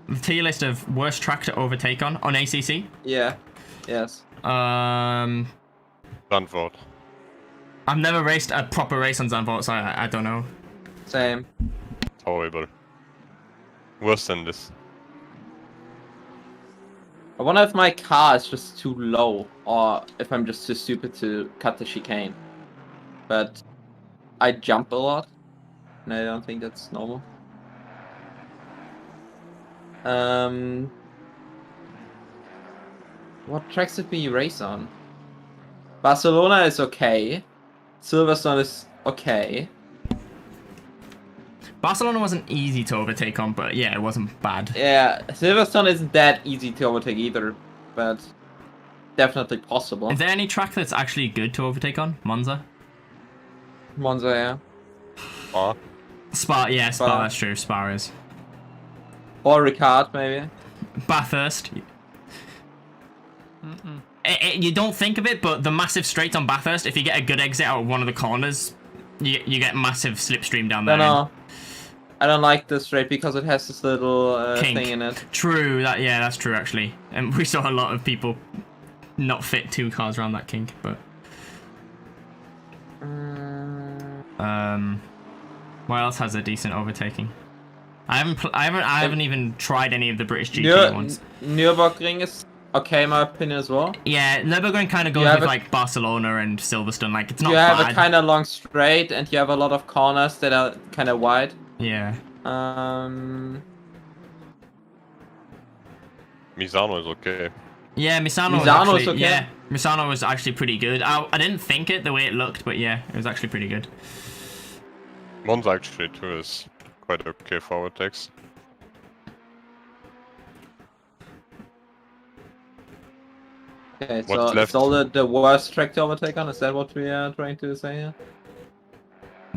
the tier list of worst track to overtake on ACC. Yeah. Yes. Zandvoort. I've never raced a proper race on Zandvoort, so I don't know. Same. Horrible. Worse than this. I wonder if my car is just too low, or if I'm just too stupid to cut the chicane. But I jump a lot, and I don't think that's normal. What tracks did we race on? Barcelona is okay. Silverstone is okay. Barcelona wasn't easy to overtake on, but yeah, it wasn't bad. Yeah, Silverstone isn't that easy to overtake either, but definitely possible. Is there any track that's actually good to overtake on? Monza? Monza, yeah. Spa, yeah, Spa, Spa. that's true. Spa is. Or Ricard, maybe. Bathurst. You don't think of it, but the massive straight on Bathurst, if you get a good exit out of one of the corners, you get massive slipstream down there. I don't like the straight because it has this little Kink. thing in it. True, that's true actually. And we saw a lot of people not fit 2 cars around that kink, but what else has a decent overtaking? I haven't even tried any of the British GT ones. Nürburgring is okay in my opinion as well. Yeah, Nürburgring kind of goes with like Barcelona and Silverstone. Like it's not You bad. have a kind of long straight, and you have a lot of corners that are kind of wide. Yeah. Misano is okay. Yeah, Misano was okay. Yeah, Misano was actually pretty good. I didn't think it the way it looked, but yeah, it was actually pretty good. Monza actually too is quite okay for overtakes. Okay, What's so left? Zolder the worst track to overtake on? Is that what we are trying to say here?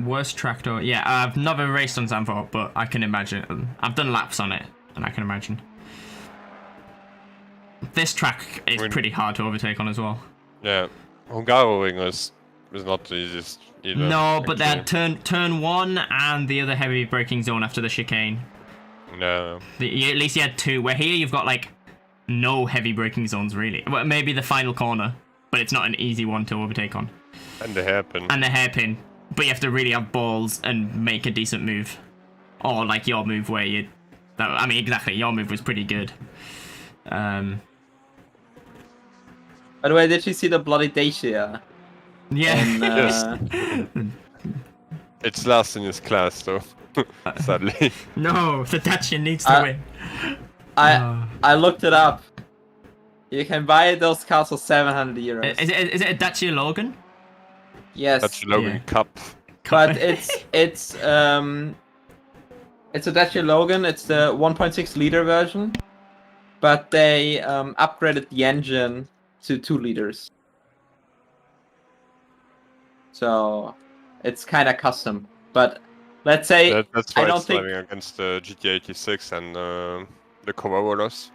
Worst tractor. Yeah, I've never raced on Zandvoort, but I can imagine. I've done laps on it, and I can imagine. This track is pretty hard to overtake on as well. Yeah, Hungaroring is not the easiest either. No, but that turn 1 and the other heavy braking zone after the chicane. No. At least you had 2. Where here you've got like no heavy braking zones really. Well, maybe the final corner, but it's not an easy one to overtake on. And the hairpin. And the hairpin. But you have to really have balls and make a decent move. Or like your move where you... I mean, exactly, your move was pretty good. By the way, did you see the bloody Dacia? Yeah. And, It's last in his class though, sadly. No, the Dacia needs to win. I looked it up. You can buy those cars for 700 euros. Is it a Dacia Logan? Yes. That's Logan Cup. But it's a Dacia Logan. It's the 1.6 liter version, but they upgraded the engine to 2 liters. So it's kind of custom. But let's say That's why I don't it's think driving against the GT86 and the Corollas.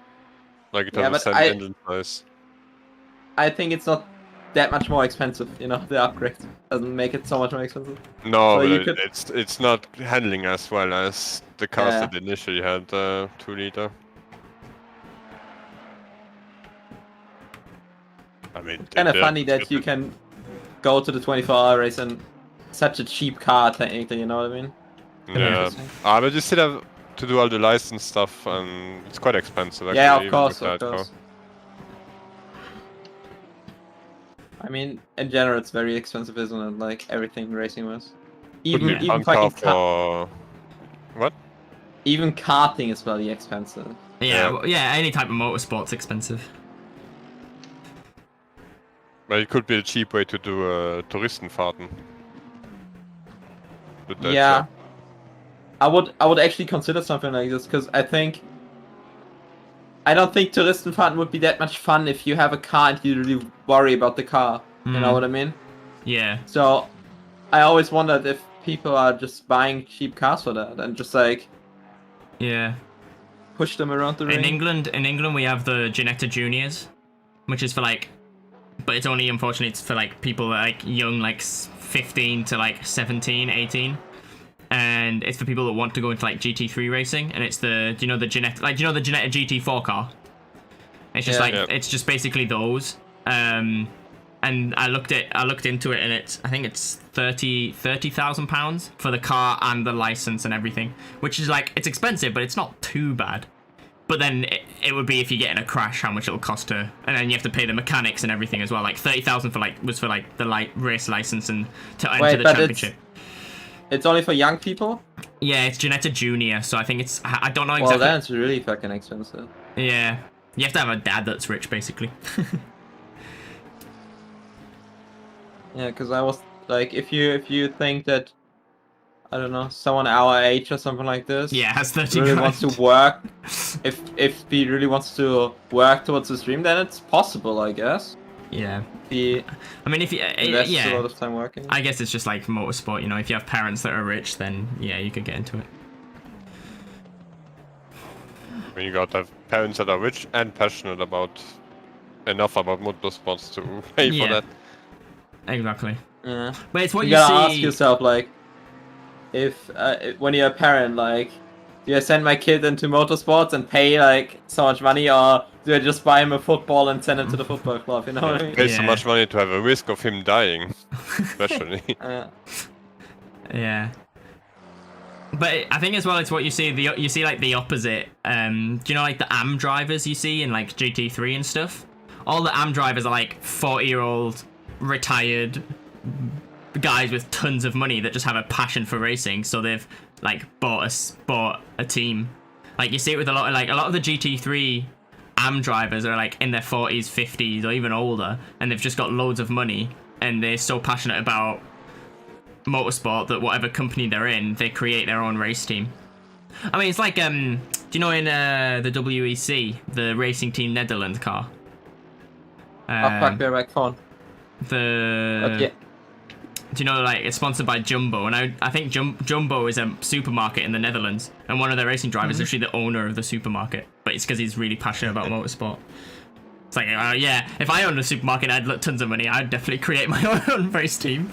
Like it Yeah, has the but same engine size. I think it's not that much more expensive. You know, the upgrade doesn't make it so much more expensive. No, So you but could- it's not handling as well as the cars Yeah. that initially had 2 liter. I mean, Kind of they're- funny that you can go to the 24-hour race and such a cheap car technically. You know what I mean? Yeah, Interesting. but you still have to do all the license stuff, and it's quite expensive. Actually, Yeah, of even course, with of that car. course. I mean, in general, it's very expensive, isn't it? Like everything racing was. Could be Even fun fucking car for what? even karting is bloody expensive. Yeah, any type of motorsport's expensive. But it could be a cheap way to do Touristenfahrten. With that Yeah, job. I would actually consider something like this because I don't think Touristenfahrten would be that much fun if you have a car and you really worry about the car. You know what I mean? Yeah. So I always wondered if people are just buying cheap cars for that and just like Yeah. push them around the ring. In England, we have the Ginetta Juniors, which is for like, but it's only unfortunately it's for like people that are like young, like 15 to like 17, 18. and it's for people that want to go into like GT3 racing, and it's the the Ginetta GT4 car. It's just it's just basically those. And I looked into it, and I think it's £30,000 for the car and the license and everything, which is like, it's expensive, but it's not too bad. But then it would be if you get in a crash, how much it'll cost to, and then you have to pay the mechanics and everything as well. Like 30,000 was for like the race license and to enter the championship. It's only for young people? Yeah, it's Ginetta Junior, so I think it's, I don't know exactly. Well, that's really fucking expensive. Yeah, you have to have a dad that's rich, basically. Yeah, because I was like, if you think that, I don't know, someone our age or something like this, yeah, has 30 really grand. wants to work, if he really wants to work towards the stream, then it's possible, I guess. Yeah. I mean, if you invests a lot of time working. I guess it's just like motorsport, if you have parents that are rich, then yeah, you could get into it. When you got to have parents that are rich and passionate about motorsports to pay for that. Exactly. Yeah. But it's what you gotta ask yourself, like, if when you're a parent, like, do I send my kid into motorsports and pay like so much money, or do I just buy him a football and send him to the football club? You know what I mean? Pay so much money to have a risk of him dying, especially. Yeah. But I think as well, it's what you see. You see like the opposite. Do you know like the AM drivers you see in like GT3 and stuff? All the AM drivers are like 40-year-old retired guys with tons of money that just have a passion for racing. So they've like bought a team. Like you see it with a lot of the GT3 AM drivers are like in their 40s, 50s, or even older, and they've just got loads of money, and they're so passionate about motorsport that whatever company they're in, they create their own race team. I mean, it's like do you know in the WEC, the Racing Team Netherlands car? Okay. Do you know, like, it's sponsored by Jumbo, and I think Jumbo is a supermarket in the Netherlands, and one of their racing drivers is actually the owner of the supermarket, but it's because he's really passionate about motorsport. It's like, yeah, if I owned a supermarket, I'd look tons of money, I'd definitely create my own race team.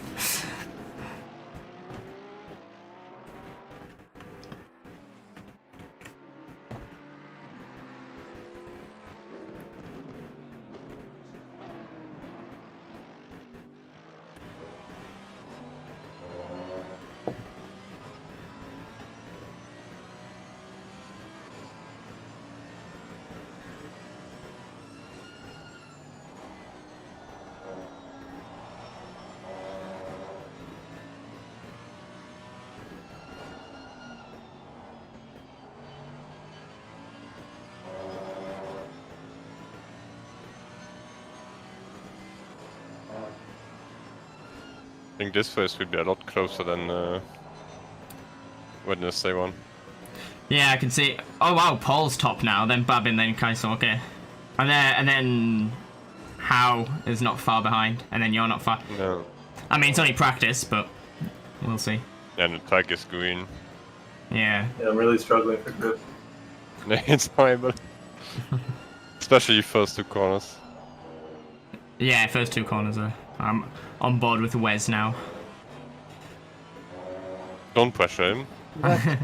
I think this phase will be a lot closer than Wednesday one. Yeah, I can see. Oh wow, Paul's top now, then Babin, then Kaiso, okay. And then How is not far behind, and then you're not far. No. I mean, it's only practice, but we'll see. Yeah, and the track is green. Yeah. Yeah, I'm really struggling for grip. It's horrible. Especially first two corners. Yeah, first two corners are. I'm on board with Wes now. Don't pressure him.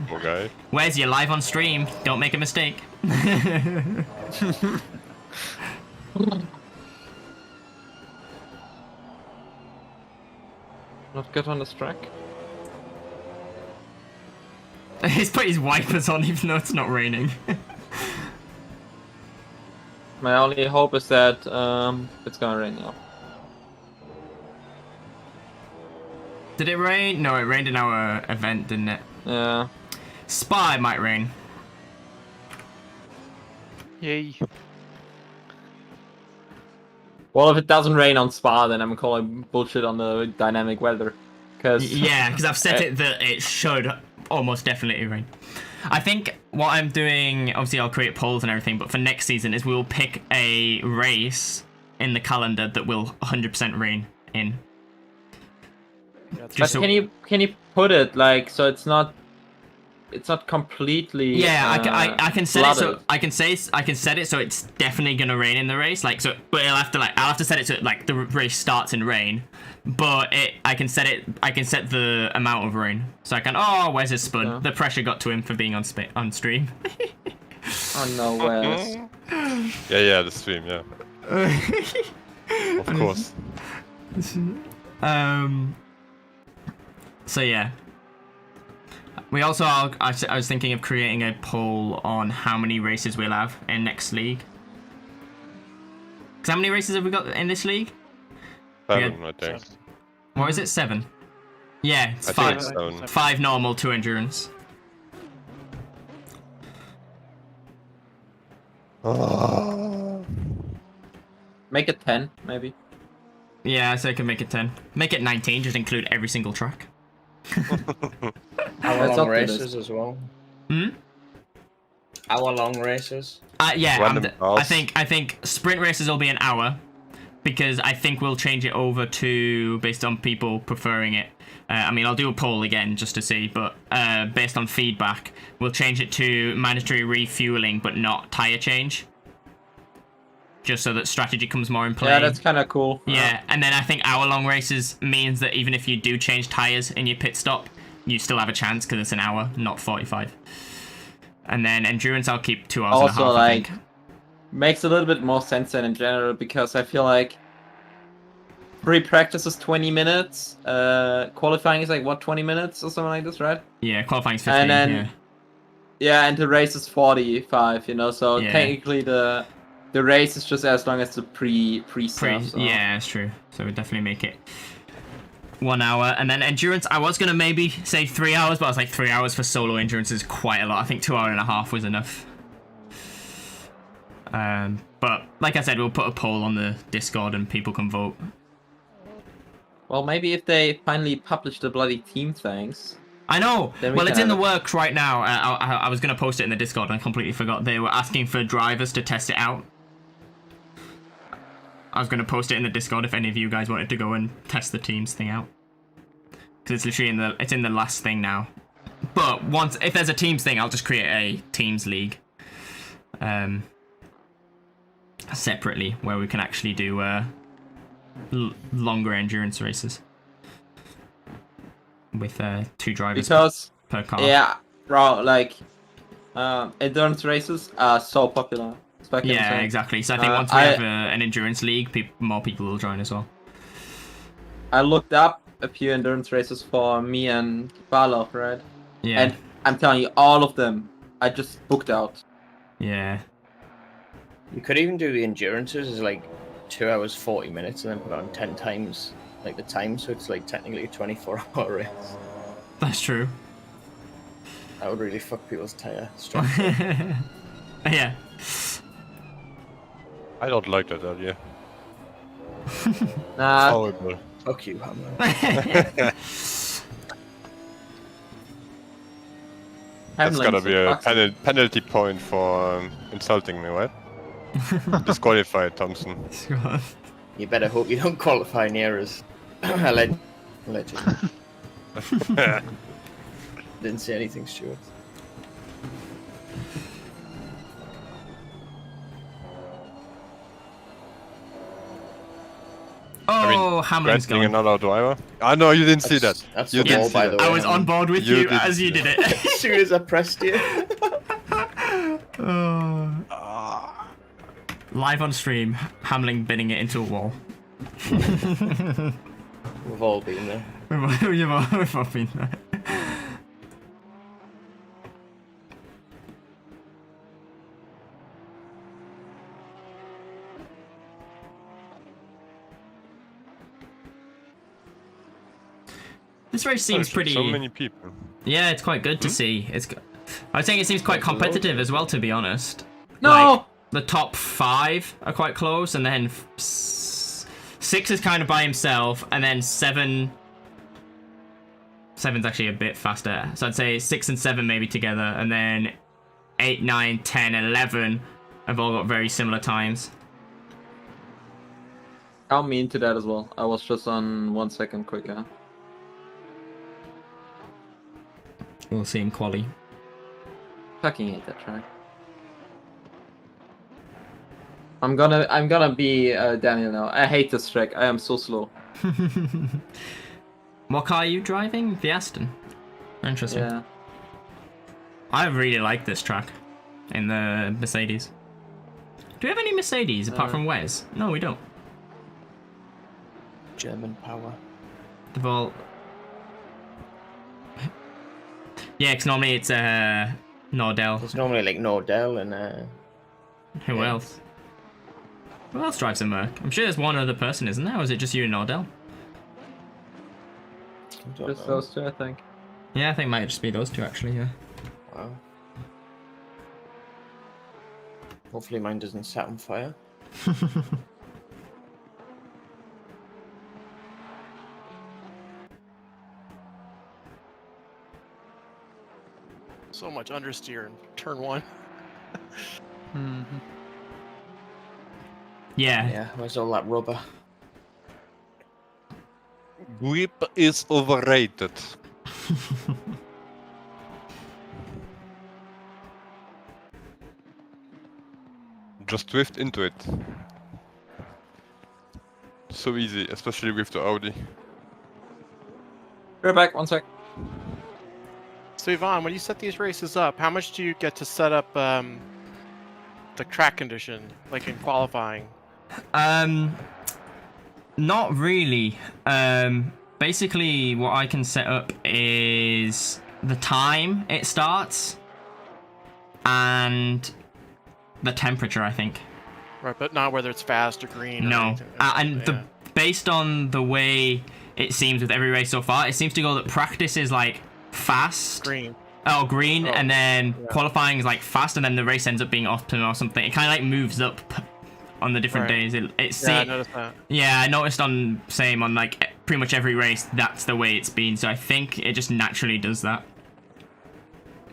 Poor guy. Wes, you're live on stream. Don't make a mistake. Not good on this track. He's put his wipers on even though it's not raining. My only hope is that it's gonna rain now. Did it rain? No, it rained in our event, didn't it? Yeah. Spa, it might rain. Yay. Well, if it doesn't rain on Spa, then I'm calling bullshit on the dynamic weather. Yeah, because I've set it that it should almost definitely rain. I think what I'm doing, obviously I'll create polls and everything, but for next season is we'll pick a race in the calendar that will 100% rain in. But can you put it like so it's not it's not completely. Yeah, I can set it so flooded. I can set it so it's definitely gonna rain in the race. Like so, but I'll have to set it so like the race starts in rain. But I can set the amount of rain. So I can. Oh, where's his spud? Yeah. The pressure got to him for being on stream. Oh no, Wes. Yeah, the stream, yeah. Of course. So yeah. We also I was thinking of creating a poll on how many races we'll have in next league. 'Cause how many races have we got in this league? 7, I think. What is it? 7. Yeah, it's I 5. think it's 7. 5 normal, 2 endurance. Make it 10, maybe. Yeah, so I can make it 10. Make it 19, just include every single track. Let's Hour-long up to this. races as well. Hmm? Hour-long races. Yeah, Random I cars. think sprint races will be an hour, because I think we'll change it over to based on people preferring it. I mean, I'll do a poll again just to see, but based on feedback, we'll change it to mandatory refueling, but not tire change. Just so that strategy comes more in play. Yeah, that's kind of cool. Yeah, and then I think hour-long races means that even if you do change tires in your pit stop, you still have a chance because it's an hour, not 45. And then endurance, I'll keep 2 hours and a Also, half. like, I think. makes a little bit more sense than in general, because I feel like free practice is 20 minutes. Qualifying is like, what, 20 minutes or something like this, right? Yeah, qualifying's 15. And then- yeah. Yeah, and the race is 45, so Yeah. technically the race is just as long as the pre stuff. So. Yeah, it's true. So we'd definitely make it 1 hour. And then endurance, I was going to maybe say 3 hours, but I was like 3 hours for solo endurance is quite a lot. I think 2 hours and a half was enough. But like I said, we'll put a poll on the Discord and people can vote. Well, maybe if they finally publish the bloody team things. I know. Then we Well, can it's in the have it. works right now. I was going to post it in the Discord and I completely forgot. They were asking for drivers to test it out. I was going to post it in the Discord if any of you guys wanted to go and test the teams thing out. Because it's literally in the last thing now. But if there's a teams thing, I'll just create a teams league. Separately, where we can actually do longer endurance races. With 2 drivers Because, per car. yeah, bro, like, endurance races are so popular. Yeah, exactly. So I think once we have an endurance league, more people will join as well. I looked up a few endurance races for me and Barlow, right? Yeah. And I'm telling you, all of them, I just booked out. Yeah. You could even do the endurances as like 2 hours 40 minutes and then put on 10 times like the time, so it's like technically a 24-hour race. That's true. That would really fuck people's tire strength. Yeah. I don't like that idea. Nah, Horrible. Fuck you, Hammer. That's gotta Hamlin's be a fucking- penalty point for insulting me, right? Disqualified, Thompson. You better hope you don't qualify near us. Allegedly. Didn't say anything, Stuart. Oh, Hamlin's Granting gone. another driver. Ah, no, you didn't see that. That's You the didn't ball, see by that. the way. I was on board with You you didn't as you see did it. As soon as I pressed you. Ah. Live on stream, Hamlin bidding it into a wall. We've all been there. We've all been there. This race seems There's pretty. So many people. Yeah, it's quite good to see. I was saying it seems quite competitive as well, to be honest. No! Like, the top 5 are quite close, and then 6 is kind of by himself, and then 7's actually a bit faster. So I'd say 6 and 7 maybe together, and then 8, 9, 10, 11 have all got very similar times. Count me into that as well. I was just on 1 second quicker. We'll see in quali. Fucking hate that track. I'm gonna be Daniel now. I hate this track. I am so slow. What car are you driving? The Aston. Interesting. Yeah. I really like this track in the Mercedes. Do we have any Mercedes apart from Wes? No, we don't. German power. They've all. Yeah, because normally it's Nordell. There's normally like Nordell and Who yeah. else? Who else drives a Merc? I'm sure there's one other person, isn't there? Or is it just you and Nordell? I don't Just know. those two, I think. Yeah, I think it might just be those two actually. Yeah. Wow. Hopefully mine doesn't set on fire. So much understeer in turn 1. Mm-hmm. Yeah. Yeah, where's all that rubber? Grip is overrated. Just drift into it. So easy, especially with the Audi. We're back. 1 sec. So Yvonne, when you set these races up, how much do you get to set up the track condition, like in qualifying? Not really. Basically, what I can set up is the time it starts and the temperature, I think. Right, but not whether it's fast or green. Or No, anything. and based on the way it seems with every race so far, it seems to go that practice is like fast. Green. Oh, green, and then qualifying is like fast, and then the race ends up being optimum or something. It kind of like moves up on the different days. I noticed that. Yeah, I noticed on like pretty much every race that's the way it's been. So I think it just naturally does that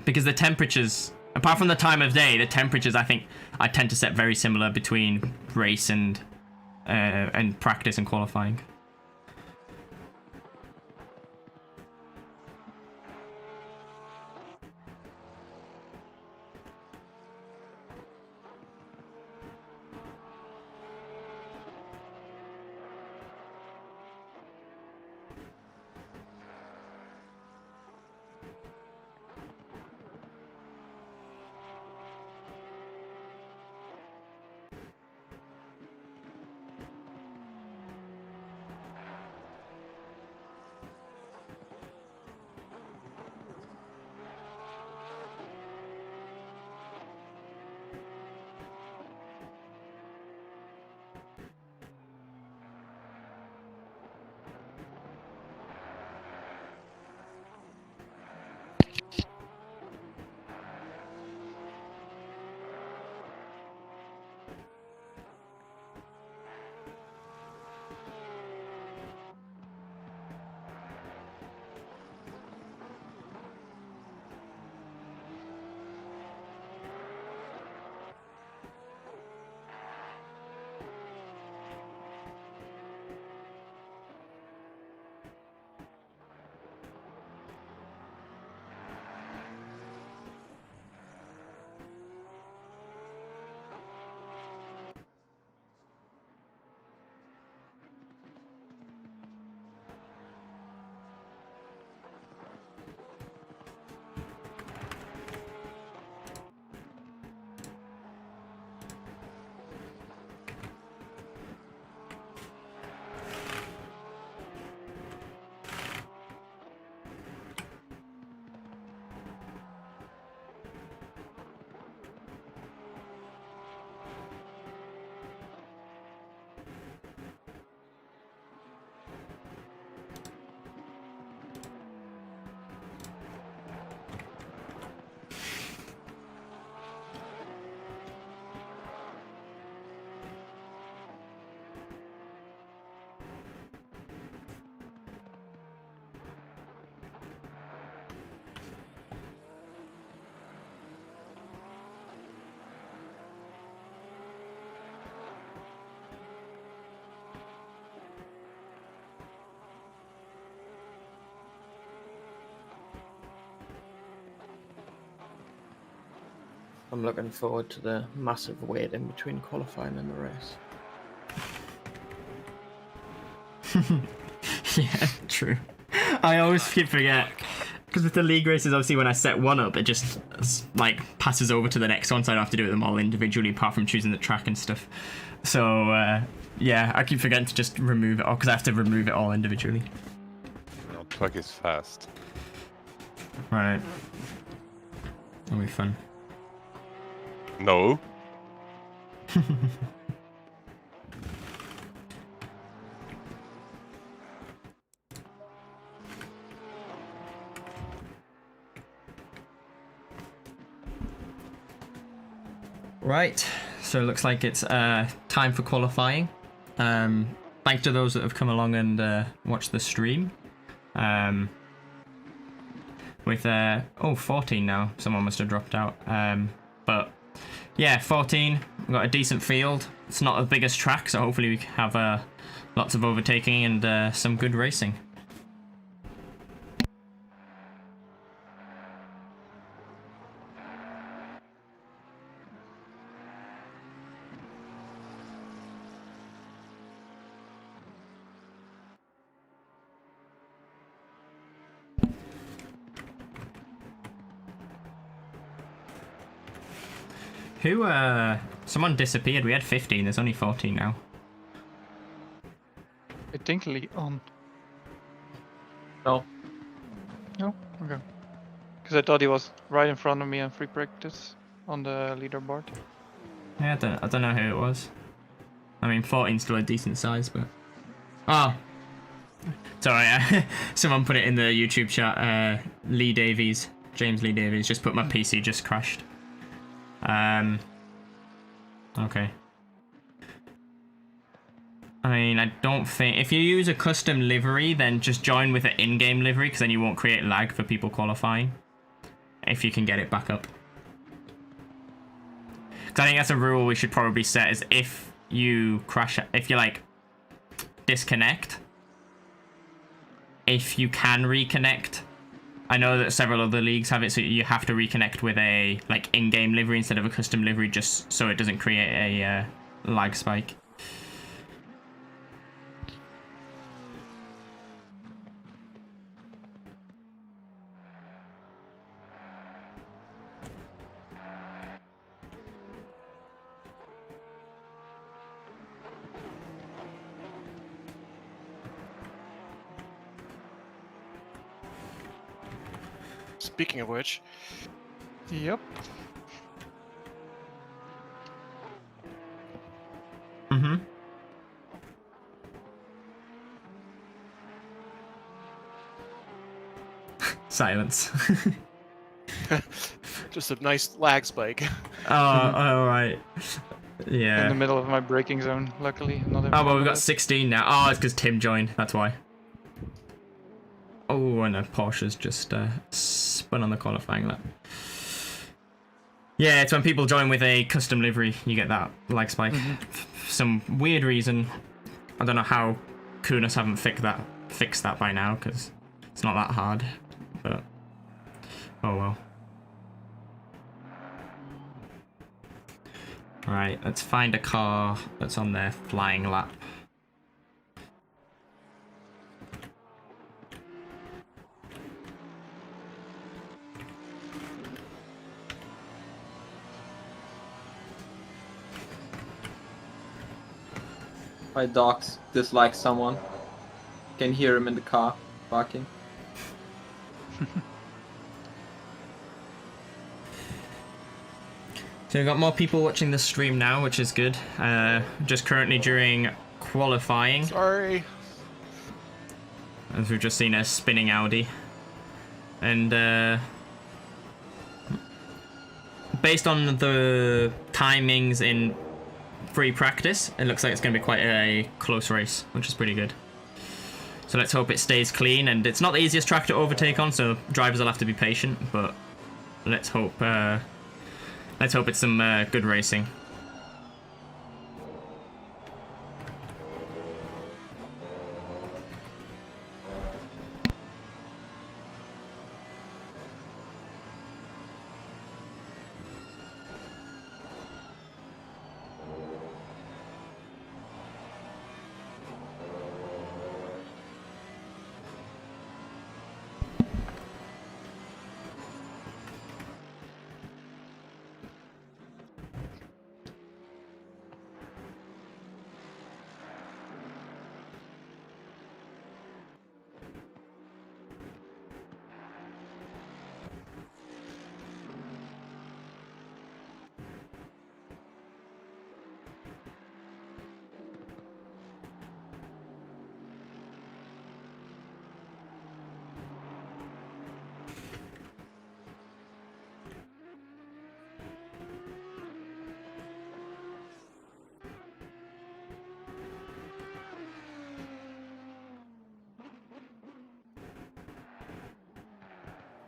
because the temperatures, apart from the time of day, the temperatures I think I tend to set very similar between race and practice and qualifying. I'm looking forward to the massive wait in between qualifying and the race. Yeah, true. I always forget because with the league races, obviously, when I set one up, it just like passes over to the next one, so I don't have to do them all individually, apart from choosing the track and stuff. So yeah, I keep forgetting to just remove it all because I have to remove it all individually. No, truck is fast. Right. That'll be fun. No. Right, so it looks like it's time for qualifying. Thanks to those that have come along and watched the stream. With 14 now, someone must have dropped out. But yeah, 14. We've got a decent field. It's not the biggest track, so hopefully we have lots of overtaking and some good racing. Who, someone disappeared. We had 15, there's only 14 now. I think on. No. No? Okay. Because I thought he was right in front of me on free practice on the leaderboard. Yeah, I don't know who it was. I mean, 14's still a decent size, but... Oh! Sorry, someone put it in the YouTube chat. Lee Davies, James Lee Davies, just put my PC just crashed. Okay. I mean, I don't think... If you use a custom livery, then just join with an in-game livery, because then you won't create lag for people qualifying. If you can get it back up. Because I think that's a rule we should probably set, is if you crash... If you, like, disconnect, if you can reconnect... I know that several other leagues have it, so you have to reconnect with a like in-game livery instead of a custom livery, just so it doesn't create a lag spike. Speaking of which, Yep. Mm-hmm. Silence. just a nice lag spike. All right. Yeah. In the middle of my braking zone, luckily. Not in Oh, well, front we've of got it. 16 now. Oh, it's because Tim joined. That's why. Oh, and a Porsche's just spun on the qualifying lap. Yeah, it's when people join with a custom livery, you get that lag spike. For some weird reason. I don't know how Kunis haven't fixed that by now, because it's not that hard. But, oh well. Alright, let's find a car that's on their flying lap. My dogs dislike someone. Can hear him in the car barking. So we've got more people watching the stream now, which is good. Just currently during qualifying, Sorry. as we've just seen a spinning Audi. And based on the timings in free practice, it looks like it's going to be quite a close race, which is pretty good. So let's hope it stays clean, and it's not the easiest track to overtake on, so drivers will have to be patient, but let's hope it's some good racing.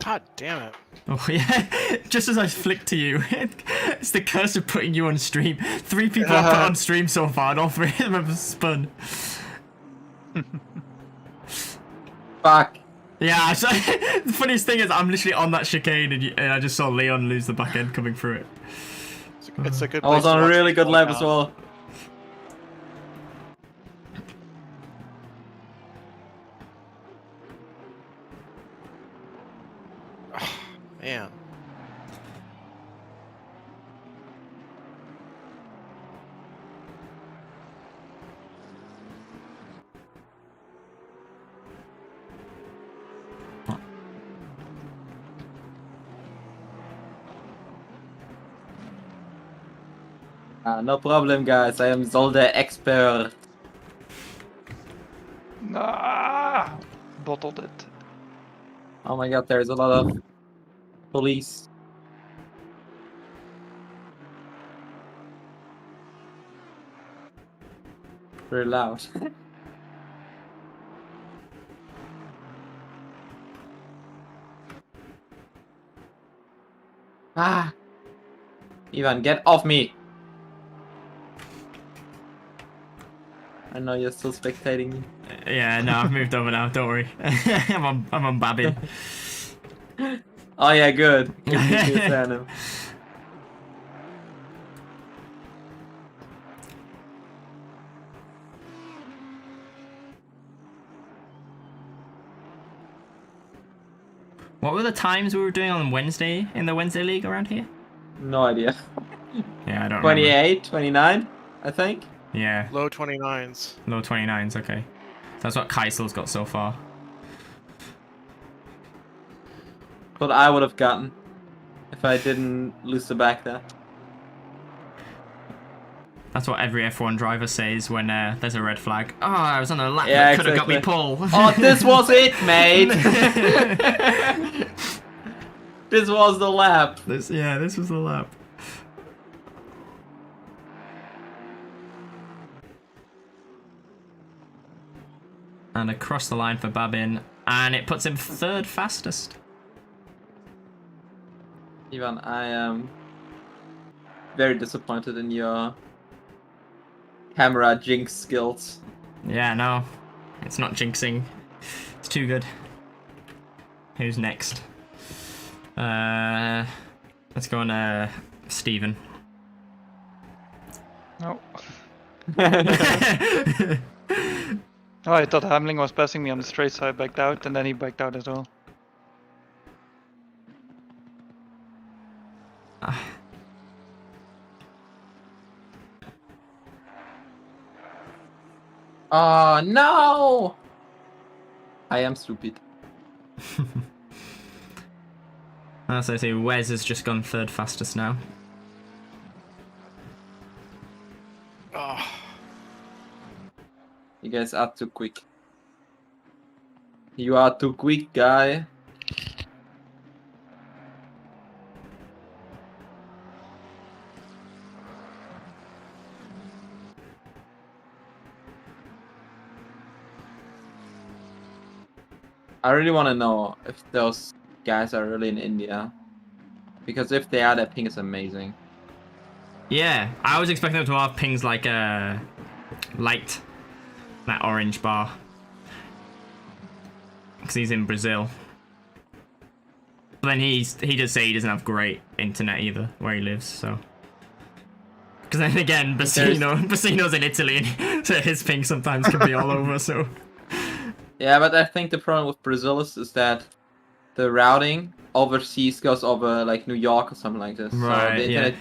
God damn it. Oh yeah, just as I flicked to you, it's the curse of putting you on stream. 3 people I've put on stream so far, and all 3 of them have spun. Fuck. Yeah, the funniest thing is I'm literally on that chicane, and I just saw Leon lose the back end coming through it. It's a good I was place to on a watch really good people lap now. as well. Man. No problem, guys. I am Zolder expert. Nah, bottled it. Oh my god, there's a lot of police. Very loud. Ah! Ivan, get off me! I know you're still spectating me. Yeah, no, I've moved over now. Don't worry. I'm on Babin. Oh yeah, good. Good to fan him. What were the times we were doing on Wednesday in the Wednesday League around here? No idea. Yeah, I don't remember. 28, 29, I think. Yeah, Low 29s. low 29s. Okay, that's what Keisel's got so far. What I would have gotten if I didn't lose the back there. That's what every F1 driver says when there's a red flag. Oh, I was on a lap Yeah, that could have got me exactly. pole. Oh, this was it, mate! This was the lap. This was the lap. And across the line for Babin, and it puts him 3rd fastest. Ivan, I am very disappointed in your camera jinx skills. Yeah, no, it's not jinxing. It's too good. Who's next? Let's go on Steven. No. Oh, I thought Hamling was passing me on the straight side, backed out, and then he backed out as well. Oh no! I am stupid. As I say, Wes has just gone 3rd fastest now. Oh, You guys are too quick. You are too quick, guy. I really want to know if those guys are really in India. Because if they are, that ping is amazing. Yeah, I was expecting them to have pings like light, that orange bar. Because he's in Brazil. But then he does say he doesn't have great internet either where he lives, so. Because then again, Bassino's in Italy, so his ping sometimes can be all over, so. Yeah, but I think the problem with Brazil is that the routing overseas goes over like New York or something like this. So Right, the yeah.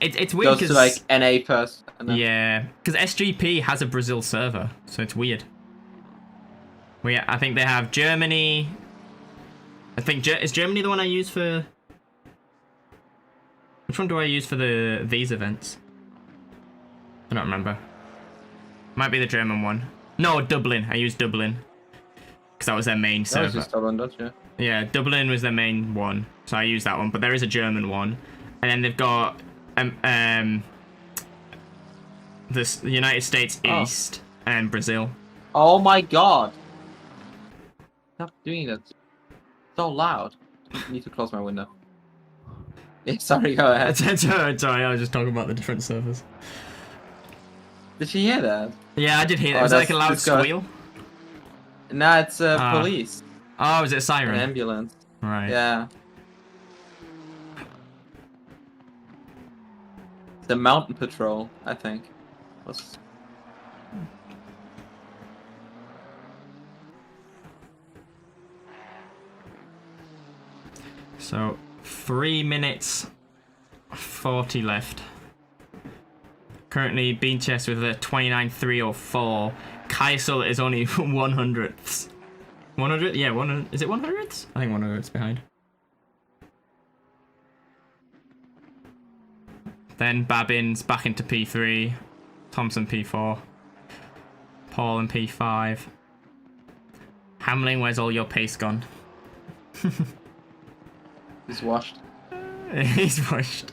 internet It's weird goes because to like NA first. And then... yeah, because SGP has a Brazil server, so it's weird. I think they have Germany. I think is Germany the one I use for? Which one do I use for these events? I don't remember. Might be the German one. No, Dublin. I use Dublin because that was their main That was server. just Dublin, don't you? Yeah, Dublin was their main one, so I use that one. But there is a German one, and then they've got the United States East and Brazil. Oh my god! Stop doing that. So loud. need to close my window. Yeah, sorry, go ahead. Sorry, I was just talking about the different servers. Did you hear that? Yeah, I did hear that. Oh, Was it like a that's- loud this guy- squeal? Nah, it's Ah. police. Oh, is it a An siren? ambulance. Right. Yeah. The mountain patrol, I think. Was... So 3 minutes 40 left. Currently Bean Chest with a 29.304. Kaisel is only 100ths. 100? Yeah, 100. Is it 100ths? I think 100ths behind. Then Babbin's back into P3. Thompson P4. Paul and P5. Hamling, where's all your pace gone? He's washed. He's washed.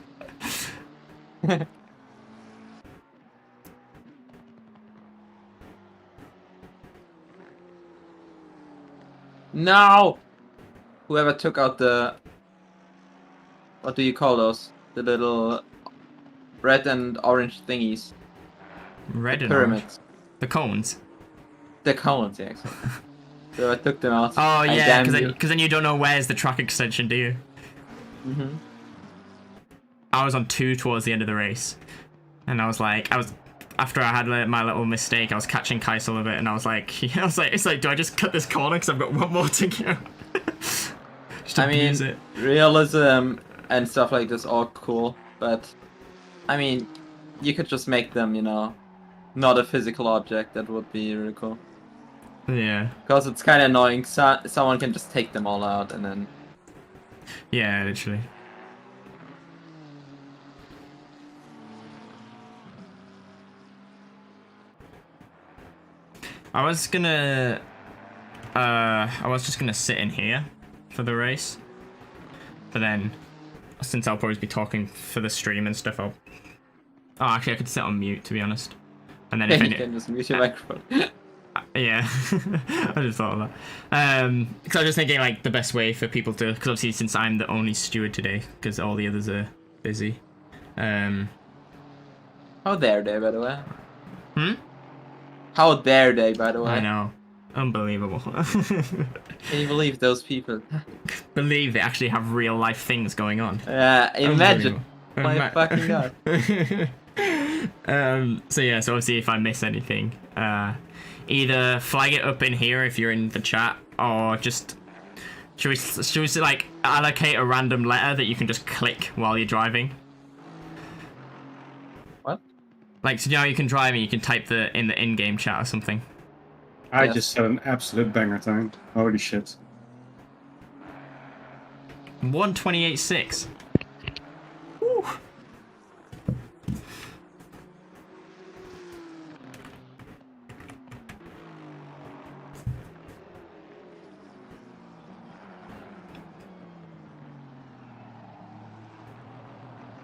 No! Whoever took out the... What do you call those? The little red and orange thingies. Red and orange. Pyramids. The cones. The cones, yeah. Exactly. So I took them out. Oh I yeah, damned you. because then you don't know where's the track extension, do you? Mhm. I was on 2 towards the end of the race, and I was after I had my little mistake, I was catching Kaisel a bit, and I was like, it's like, do I just cut this corner because I've got one more to go? Just I mean, abuse it. realism and stuff like this are cool, but I mean, you could just make them, you know, not a physical object. That would be really cool. Yeah. Because it's kind of annoying. Someone can just take them all out and then. Yeah, literally. I was just gonna sit in here for the race, but then since I'll probably be talking for the stream and stuff, actually I could sit on mute, to be honest, and then if You any, can just mute your microphone. yeah, I just thought of that. Because I was just thinking like the best way for people to, because obviously since I'm the only steward today, because all the others are busy. How dare they, by the way? Hmm? How dare they, by the way? I know, unbelievable. Can you believe those people? Believe they actually have real life things going on. Imagine. Unbelievable. My fucking god. So yeah, so obviously if I miss anything, either flag it up in here if you're in the chat, or just should we like allocate a random letter that you can just click while you're driving? What? Like, so you know you can drive and you can type in the in-game chat or something. I Yes. just had an absolute banger time. Holy shit. 1:28.6. Woo.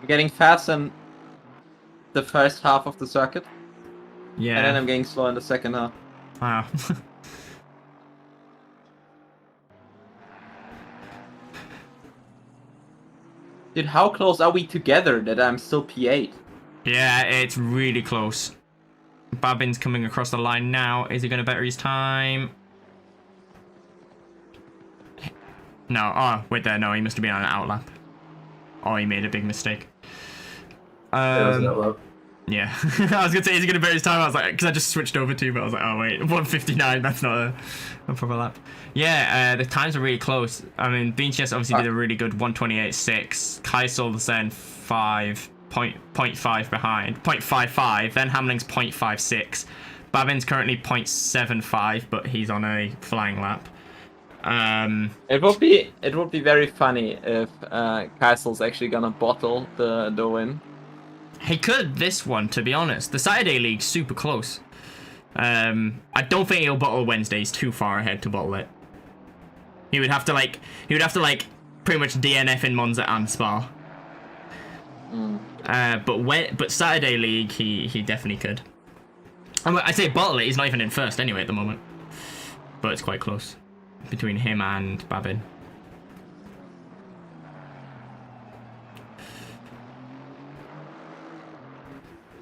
I'm getting fast in the first half of the circuit, and then Yeah. I'm getting slow in the second half. Wow. Dude, how close are we together that I'm still P8? Yeah, it's really close. Babbin's coming across the line now. Is he going to better his time? No. Oh, wait there. No, he must have been on an outlap. Oh, he made a big mistake. Yeah. I was going to say, is he going to better his time? I was like, because I just switched over to, but I was like, oh, wait, 1:59. That's not a proper lap. Yeah, the times are really close. I mean, Bean Chest obviously did a really good 1:28.6. Kaisel's then 0.5 behind. 0.55. Then Hamling's 0.56. Babbin's currently 0.75, but he's on a flying lap. It would be very funny if Castle's actually gonna bottle the win. He could this one, to be honest. The Saturday League's super close. I don't think he'll bottle Wednesday. He's too far ahead to bottle it. He would have to pretty much DNF in Monza and Spa. But Saturday League, he definitely could. I say bottle it. He's not even in first anyway at the moment. But it's quite close between him and Babbin.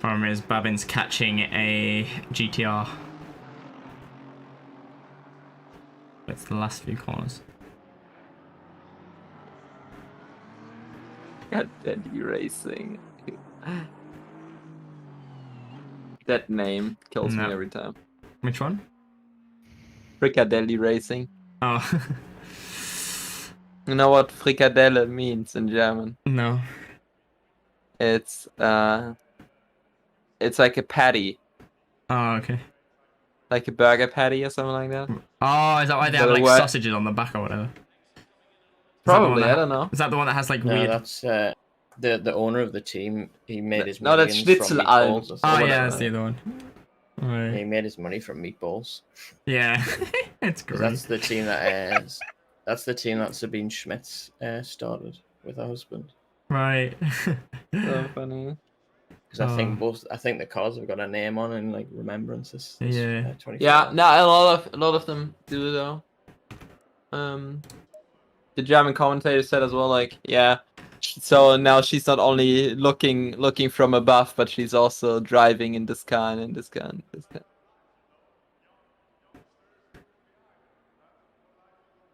Problem is, Babin's catching a GTR. It's the last few corners. Frickadelli Racing. That name kills me No. every time. Which one? Frickadelli Racing. Oh. You know what frikadelle means in German? No. It's like a patty, Oh, okay. like a burger patty or something like that. Oh, is that why they But have like what- sausages on the back or whatever? Is that the Probably, one I that- don't know. Is that the one that has like No, weird? that's the owner of the team. He made his No, that's millions from Schnitzel meatballs. or Oh something. yeah, whatever. that's the other one. Right. He made his money from meatballs. Yeah, it's 'Cause great. that's the team that that's the team that Sabine Schmitz started with her husband. Right. So funny. Because I think Oh. I think the cars have got a name on in like remembrance. This, Yeah. 24 Yeah, no, a lot of them do though. The German commentator said as well, like, yeah. So now she's not only looking from above, but she's also driving in this car and in this car and this car.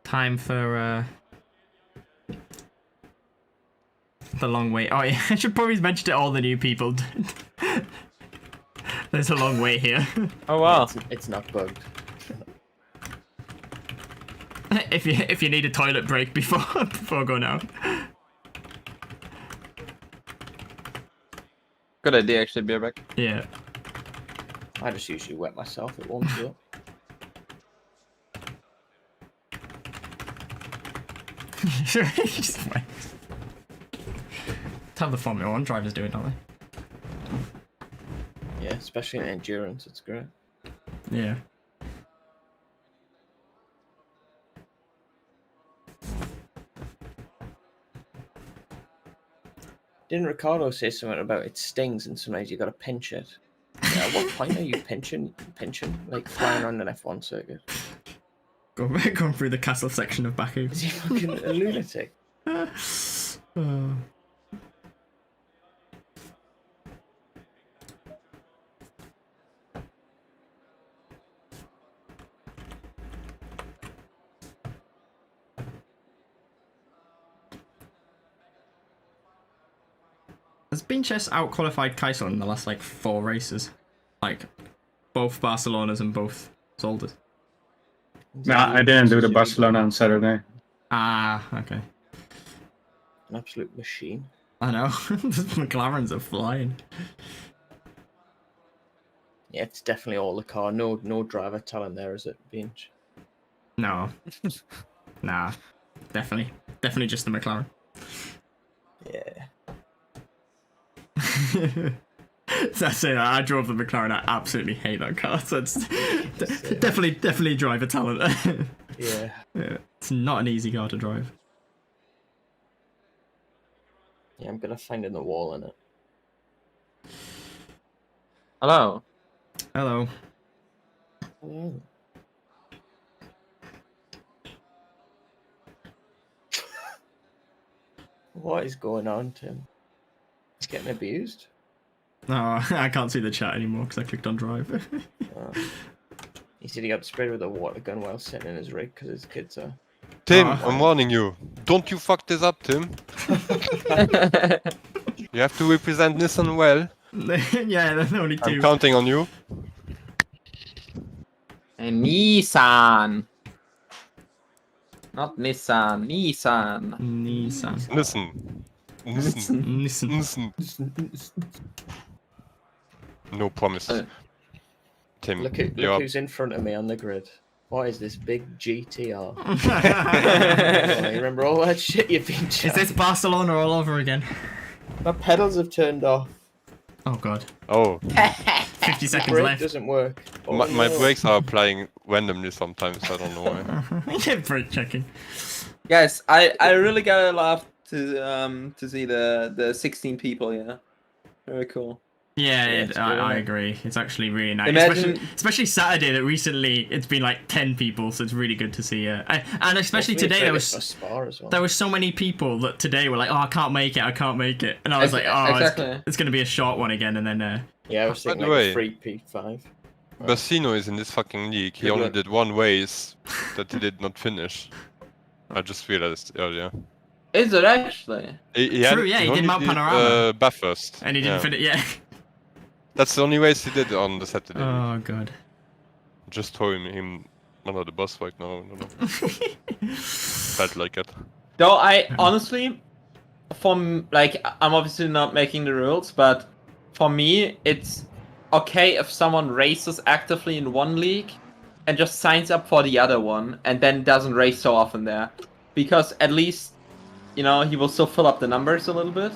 Time for the long wait. Oh yeah, I should probably mention to all the new people. There's a long wait here. Oh wow. It's not bugged. if you need a toilet break before going out. Good idea, actually, be right back. Yeah. I just usually wet myself at once. Up. Just wait. That's how the Formula 1 drivers do it, don't Yeah, especially in endurance, it's great. they? Yeah. Didn't Ricardo say something about it stings and sometimes you gotta pinch it? Yeah, at what point are you pinching, like flying on an F1 circuit? Going through the castle section of Baku. Is he fucking a lunatic? Has Binches out-qualified Kaisel in the last, like, 4 races? Like, both Barcelonas and both Zolders? Nah, I didn't do the Barcelona on Saturday. Ah, okay. An absolute machine. I know. The McLarens are flying. Yeah, it's definitely all the car. No driver talent there, is it, Binge? No. Nah. Definitely just the McLaren. Yeah. That's it. I drove the McLaren. I absolutely hate that car. So it's definitely driver talent. Yeah. Yeah, it's not an easy car to drive. Yeah, I'm gonna find in the wall in it. Hello. Hello. Oh. What is going on, Tim? He's getting abused? No, I can't see the chat anymore because I clicked on drive. Oh. He said he got sprayed with a water gun while sitting in his rig because his kids are... Tim, Oh. I'm warning you. Don't you fuck this up, Tim. You have to represent Nissan well. Yeah, there's only I'm 2. counting on you. And Nissan. Not Nissan. Nissan. Nissan. Listen. Listen. Nissan. Listen. No promises. Tim, Look you're... who's in front of me on the grid. What is this big GTR? Oh, you remember all that shit you've been Is chatting? this Barcelona all over again? My pedals have turned off. Oh god. Oh, 50 seconds Brake left. doesn't work. Oh, my no. brakes are applying randomly sometimes. I don't know why. Yeah, brake checking. Guys, I really gotta love to see the 16 people. Yeah, very cool. Yeah, Yeah, it's good, I isn't it? agree. It's actually really nice. Imagine- Especially Saturday, that recently it's been like 10 people, so it's really good to see. And especially Hopefully today, it's there like a spa as well. was so many people that today were like, "Oh, I can't make it. And I was like, "Oh, Exactly. it's gonna be a short one again." And then Yeah, I was By thinking the like way- a 3P5. Bassino is in this fucking league. He Good only luck. did one race that he did not finish. I just realized earlier. Is it actually? True, yeah, he did only Mount Panorama. Bathurst. And he didn't finish. Yeah. That's the only race he did on the Saturday. league. Oh god. Just throwing him under the bus right now. I don't know. Felt like it. Though I honestly, I'm obviously not making the rules, but for me, it's okay if someone races actively in one league and just signs up for the other one and then doesn't race so often there, because at least, he will still fill up the numbers a little bit.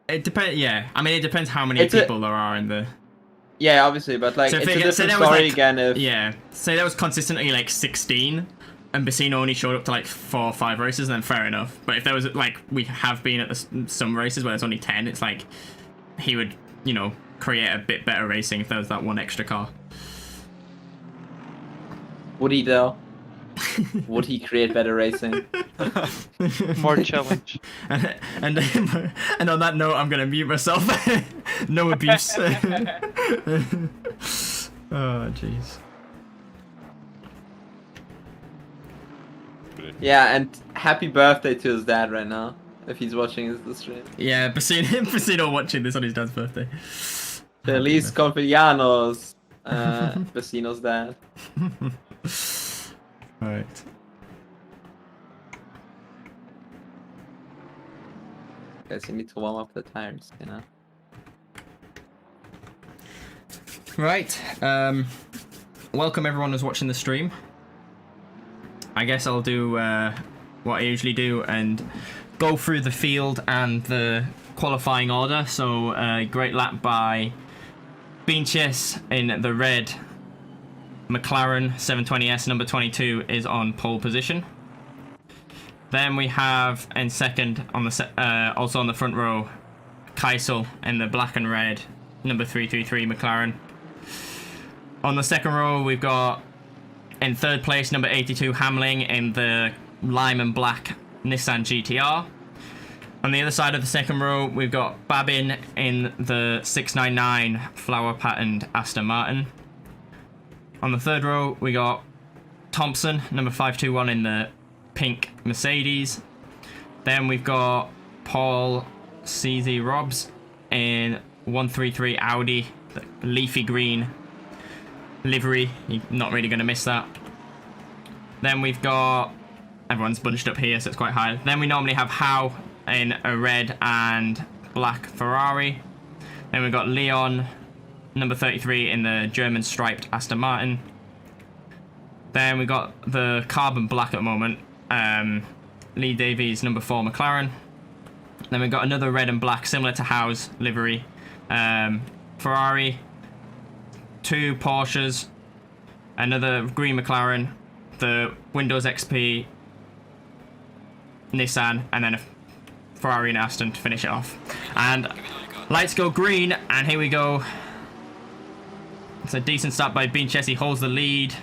It depends. Yeah, I mean, it depends how many people there are in the. Yeah, obviously, but So if it's a it- different say that was, story like- again if Yeah, say that was consistently like 16, and Bassino only showed up to like 4 or 5 races, then fair enough. But if there was like we have been at some races where there's only 10, it's like he would create a bit better racing if there was that one extra car. would he though? Would he create better racing? More challenge. And on that note, I'm gonna mute myself. No abuse. Oh jeez. Yeah, and happy birthday to his dad right now, if he's watching the stream. Yeah, Bassino watching this on his dad's birthday. Feliz cumpleaños, Vecino's dad. Alright. Guys, you need to warm up the tires, Right. Welcome everyone who's watching the stream. I guess I'll do what I usually do and go through the field and the qualifying order. So, great lap by Beanches in the red McLaren 720S number 22 is on pole position. Then we have in second on the also on the front row, Keisel in the black and red number 333 McLaren. On the second row we've got in third place number 82 Hamling in the lime and black Nissan GTR. On the other side of the second row we've got Babin in the 699 flower patterned Aston Martin. On the third row we got Thompson number 521 in the pink Mercedes. Then we've got Paul CZ Robs in 133 Audi, the leafy green livery. You're not really going to miss that. Then we've got, everyone's bunched up here, so it's quite high. Then we normally have Howe in a red and black Ferrari. Then we've got Leon, number 33 in the German striped Aston Martin. Then we got the carbon black at the moment, Lee Davies, number 4 McLaren. Then we've got another red and black, similar to Howe's livery, Ferrari. 2 Porsches, another green McLaren, the Windows XP Nissan, and then a Ferrari and Aston to finish it off. And lights go green, and here we go. It's a decent start by Beanches. He holds the lead.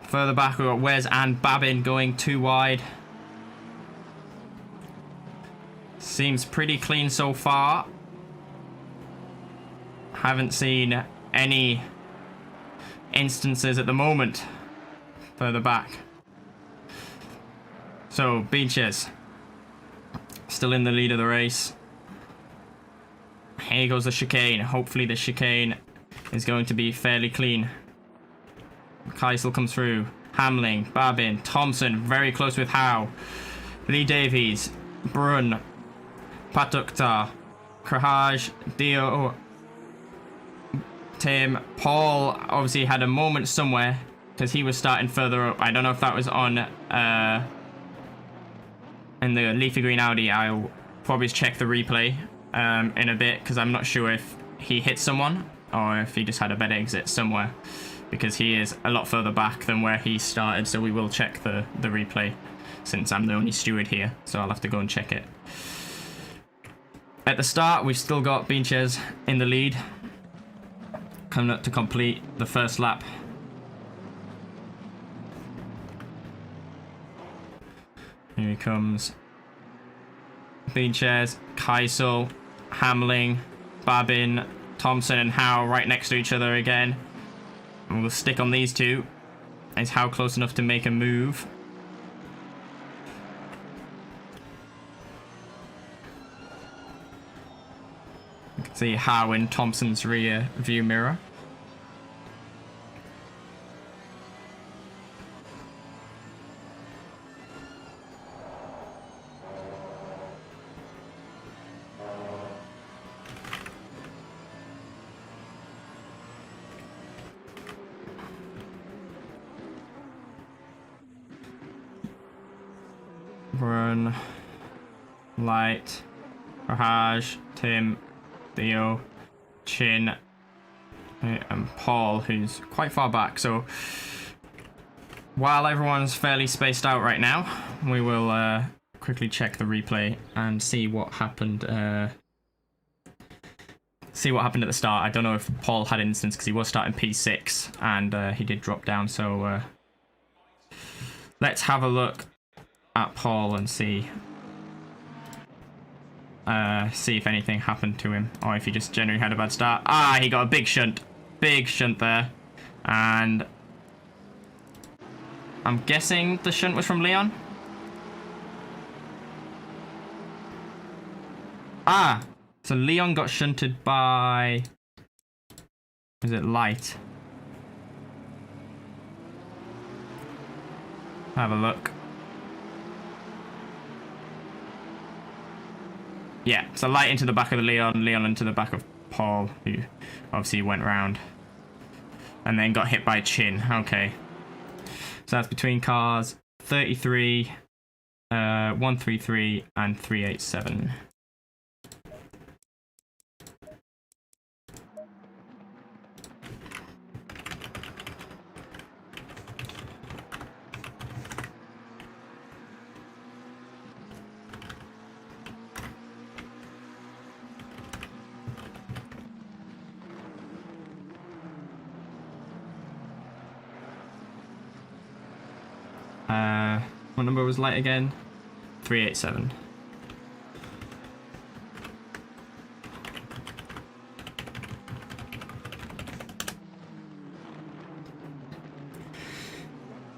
Further back, we've got Wes and Babin going 2 wide. Seems pretty clean so far. Haven't seen any instances at the moment further back. So, Beanches still in the lead of the race. Here goes the chicane. Hopefully the chicane is going to be fairly clean. Keisel comes through. Hamling, Babin, Thompson, very close with Howe. Lee Davies, Brun, Patukta, Krahaj, Dio, Tim, Paul obviously had a moment somewhere because he was starting further up. I don't know if that was on in the leafy green Audi. I'll probably check the replay in a bit because I'm not sure if he hit someone or if he just had a bad exit somewhere, because he is a lot further back than where he started. So we will check the replay since I'm the only steward here, so I'll have to go and check it. At the start we've still got Beanches in the lead, coming up to complete the first lap. Here he comes. Beanches, Keisel, Hamling, Babin, Thompson, and Howe right next to each other again. And we'll stick on these two. Is Howe close enough to make a move? You can see Howe in Thompson's rear view mirror. Run, Light, Rahaj, Tim, Theo, Chin, and Paul, who's quite far back. So while everyone's fairly spaced out right now, we will quickly check the replay and see what happened. See what happened at the start. I don't know if Paul had instance because he was starting P6 and he did drop down. So let's have a look at Paul and see if anything happened to him or if he just generally had a bad start. Ah, he got a big shunt there, and I'm guessing the shunt was from Leon. Ah, so Leon got shunted by, was it Light? Have a look. Yeah, so Light into the back of the Leon into the back of Paul, who obviously went round. And then got hit by Chin. Okay. So that's between cars 33, 133, and 387. What number was Light again? 387.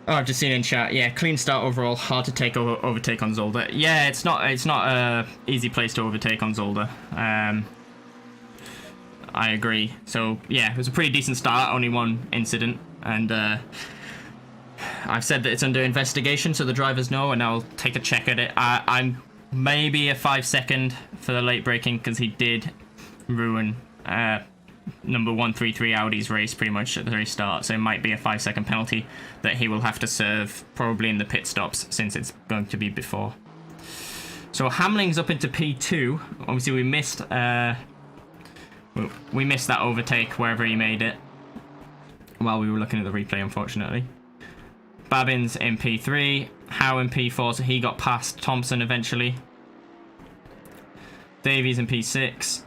Oh, I've just seen in chat. Yeah, clean start overall. Hard to overtake on Zolder. Yeah, it's not a easy place to overtake on Zolder. I agree. So yeah, it was a pretty decent start. Only one incident, and I've said that it's under investigation, so the drivers know, and I'll take a check at it. I'm maybe a 5-second for the late braking because he did ruin number 133 Audi's race pretty much at the very start, so it might be a 5-second penalty that he will have to serve probably in the pit stops since it's going to be before. So Hamling's up into P2. Obviously we missed that overtake wherever he made it while we were looking at the replay, unfortunately. Babin's in P3, Howe in P4, so he got past Thompson eventually. Davies in P6.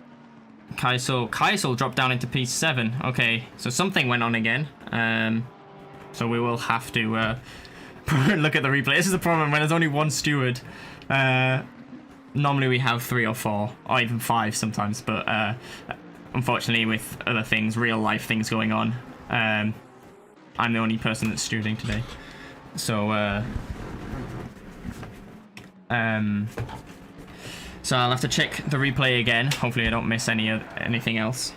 Kaisel dropped down into P7. Okay, so something went on again. So we will have to look at the replay. This is the problem when there's only one steward. Normally we have 3 or 4, or even 5 sometimes, but unfortunately with other things, real life things going on, I'm the only person that's stewarding today. So so I'll have to check the replay again. Hopefully I don't miss anything else.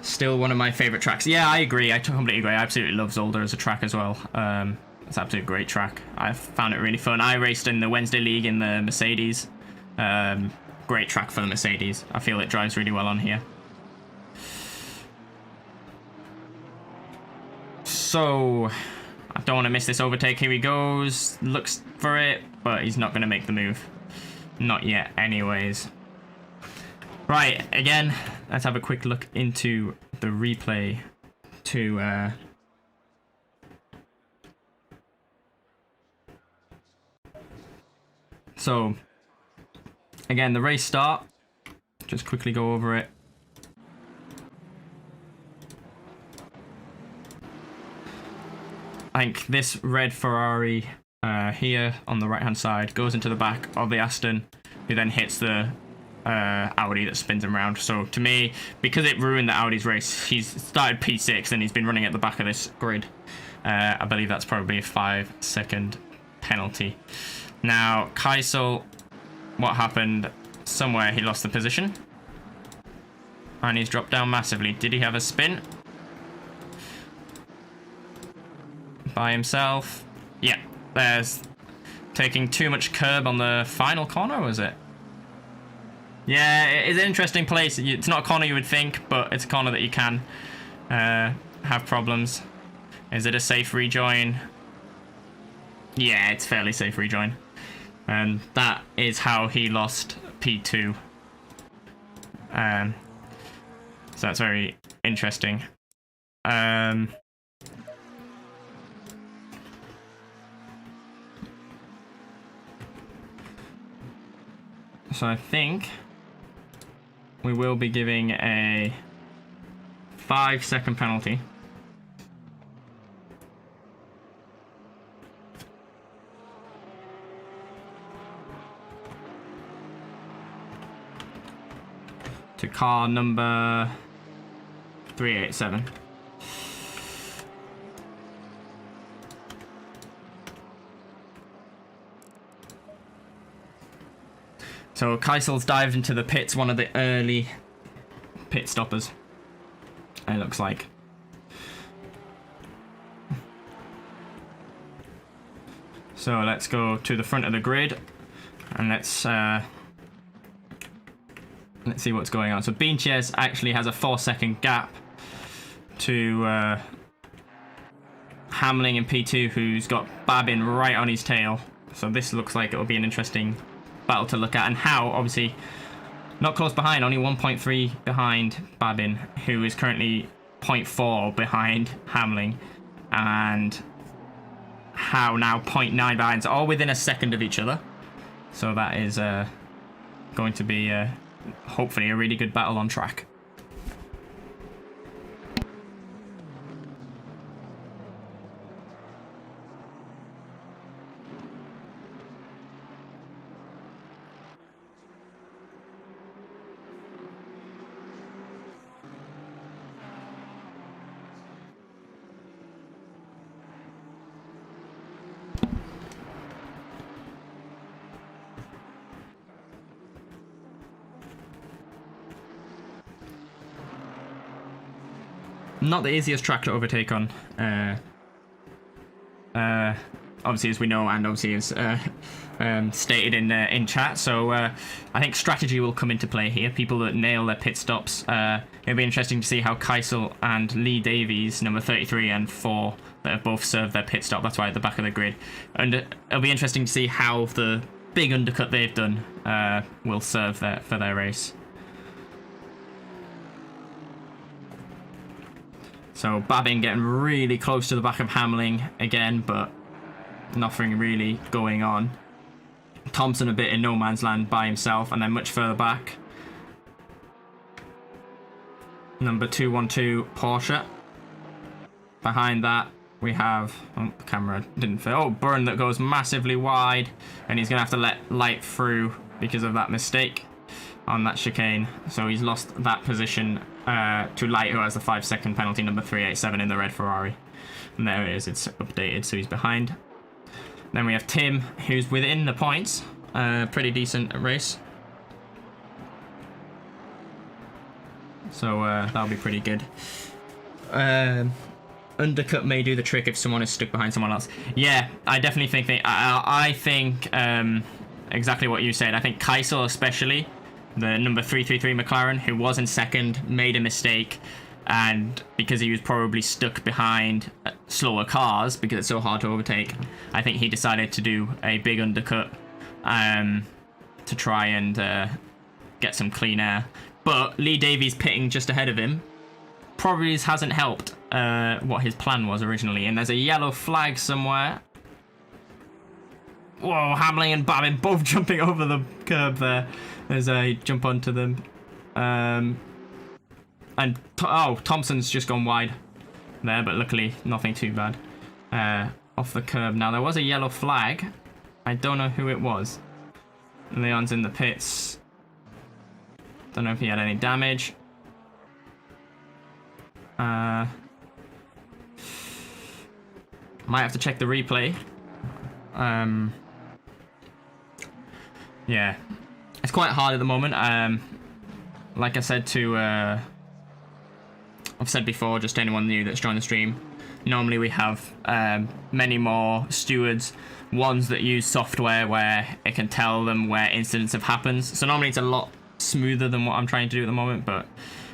Still one of my favorite tracks. Yeah, I agree. I completely agree. I absolutely love Zolder as a track as well. It's an absolutely great track. I found it really fun. I raced in the Wednesday League in the Mercedes. Great track for the Mercedes. I feel it drives really well on here. So I don't want to miss this overtake. Here he goes. Looks for it, but he's not going to make the move. Not yet, anyways. Right, again, let's have a quick look into the replay to so again, the race start. Just quickly go over it. I think this red Ferrari here on the right hand side goes into the back of the Aston, who then hits the Audi that spins him around. So to me, because it ruined the Audi's race, he's started P6 and he's been running at the back of this grid. I believe that's probably a 5-second penalty. Now, Keisel, what happened? Somewhere he lost the position. And he's dropped down massively. Did he have a spin? By himself? Yeah, there's taking too much curb on the final corner, was it? Yeah, it's an interesting place. It's not a corner you would think, but it's a corner that you can have problems. Is it a safe rejoin? Yeah, it's fairly safe rejoin. And that is how he lost P2. So that's very interesting. So I think we will be giving a 5-second penalty. To car number 387. So Keisel's dived into the pits, one of the early pit stoppers, it looks like. So let's go to the front of the grid and let's see what's going on. So Beanches actually has a 4-second gap to Hamling in P2, who's got Babin right on his tail. So this looks like it'll be an interesting battle to look at, and how obviously not close behind, only 1.3 behind Babin, who is currently 0.4 behind Hamling, and how now 0.9 behind, so all within a second of each other. So that is going to be hopefully a really good battle on track. Not the easiest track to overtake on. Obviously, as we know, and obviously as stated in chat. So I think strategy will come into play here. People that nail their pit stops. It'll be interesting to see how Keisel and Lee Davies, number 33 and 4, that have both served their pit stop. That's why at the back of the grid. And it'll be interesting to see how the big undercut they've done will serve for their race. So Babin getting really close to the back of Hamling again, but nothing really going on. Thompson a bit in no man's land by himself, and then much further back, number 212 Porsche. Behind that we have, oh, the camera didn't fit. Oh, Byrne that goes massively wide, and he's gonna have to let Light through because of that mistake on that chicane. So he's lost that position to Light, who has the 5-second penalty, number 387 in the red Ferrari. And there it is, it's updated, so he's behind. Then we have Tim, who's within the points. Pretty decent race. So that'll be pretty good. Undercut may do the trick if someone is stuck behind someone else. Yeah, I definitely think I think exactly what you said. I think Keisel especially, the number 333 McLaren, who was in second, made a mistake, and because he was probably stuck behind slower cars because it's so hard to overtake, I think he decided to do a big undercut to try and get some clean air. But Lee Davies pitting just ahead of him probably hasn't helped what his plan was originally. And there's a yellow flag somewhere. Whoa, Hamling and Babin both jumping over the curb there as I jump onto them. And Thompson's just gone wide there, but luckily nothing too bad. Off the curb. Now there was a yellow flag. I don't know who it was. Leon's in the pits. Don't know if he had any damage. Might have to check the replay. Yeah, it's quite hard at the moment. Like I said to, I've said before, just to anyone new that's joined the stream, normally we have many more stewards, ones that use software where it can tell them where incidents have happened. So normally it's a lot smoother than what I'm trying to do at the moment, but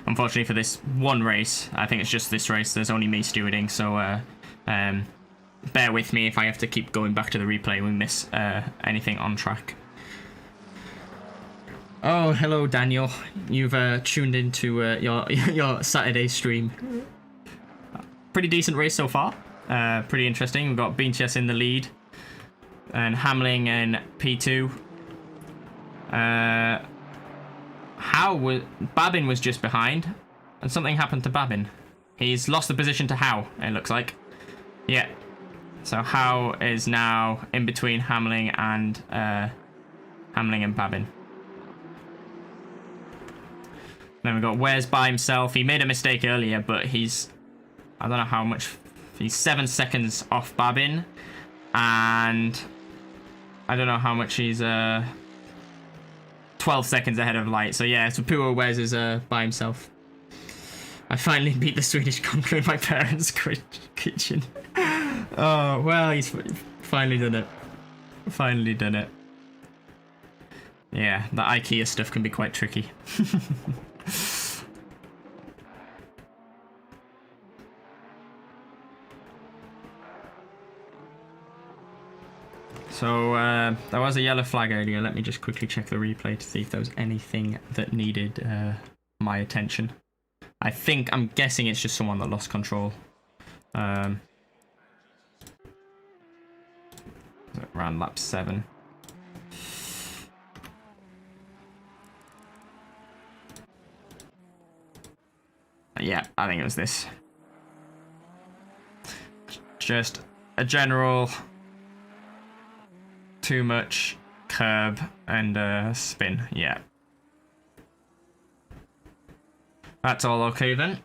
unfortunately for this one race, I think it's just this race, there's only me stewarding, so bear with me if I have to keep going back to the replay and we miss anything on track. Oh, hello Daniel. You've tuned into your Saturday stream. Pretty decent race so far. Pretty interesting. We've got Beanchess in the lead, and Hamling in P2. Babin was just behind, and something happened to Babin. He's lost the position to Howe, it looks like. Yeah. So Howe is now in between Hamling and Babin. Then we've got Ware's by himself. He made a mistake earlier, but he's... I don't know how much... He's 7 seconds off Babin. And... I don't know how much he's... 12 seconds ahead of Light. So yeah, so Puro Wares is by himself. I finally beat the Swedish conqueror in my parents' kitchen. Oh, well, he's finally done it. Finally done it. Yeah, the IKEA stuff can be quite tricky. So, there was a yellow flag earlier. Let me just quickly check the replay to see if there was anything that needed my attention. I'm guessing it's just someone that lost control. Around lap 7. Yeah, I think it was this. Just a general too much curb and spin. Yeah. That's all okay then.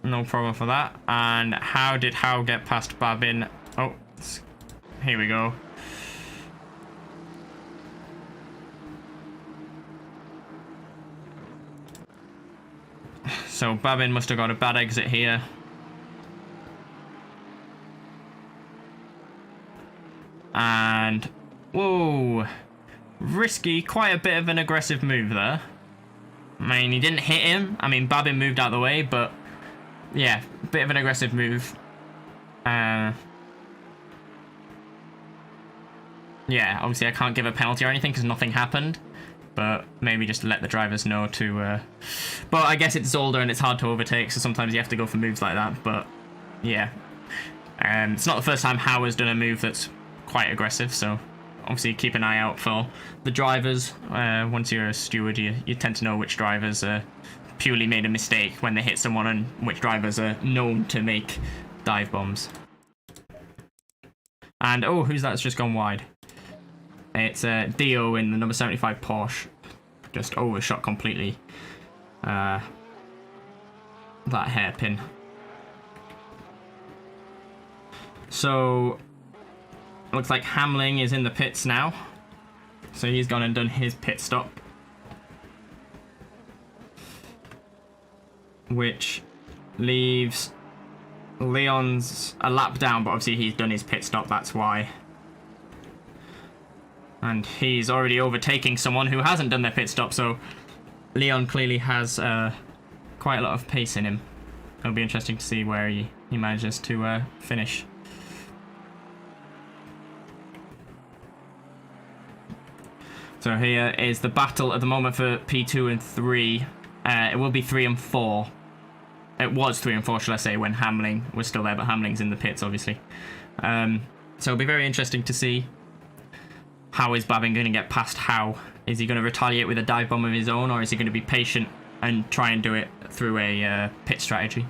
No problem for that. And how did Howe get past Babin? Oh, here we go. So Babin must have got a bad exit here. And whoa, risky, quite a bit of an aggressive move there. I mean, he didn't hit him. I mean, Babin moved out of the way, but yeah, bit of an aggressive move. Yeah, obviously I can't give a penalty or anything because nothing happened, but maybe just let the drivers know to... But I guess it's Zolder and it's hard to overtake, so sometimes you have to go for moves like that, but yeah. It's not the first time Howe has done a move that's quite aggressive, so obviously keep an eye out for the drivers. Once you're a steward, you tend to know which drivers purely made a mistake when they hit someone and which drivers are known to make dive bombs. And oh, who's that's just gone wide? It's Dio in the number 75 Porsche. Just overshot completely. That hairpin. So looks like Hamling is in the pits now. So he's gone and done his pit stop. Which leaves Leon's a lap down, but obviously he's done his pit stop, that's why. And he's already overtaking someone who hasn't done their pit stop, so Leon clearly has quite a lot of pace in him. It'll be interesting to see where he manages to finish. So here is the battle at the moment for P2 and 3. It will be 3 and 4. It was 3 and 4, shall I say, when Hamling was still there, but Hamling's in the pits, obviously. So it'll be very interesting to see how is Babin going to get past Howe. Is he going to retaliate with a dive bomb of his own, or is he going to be patient and try and do it through a pit strategy?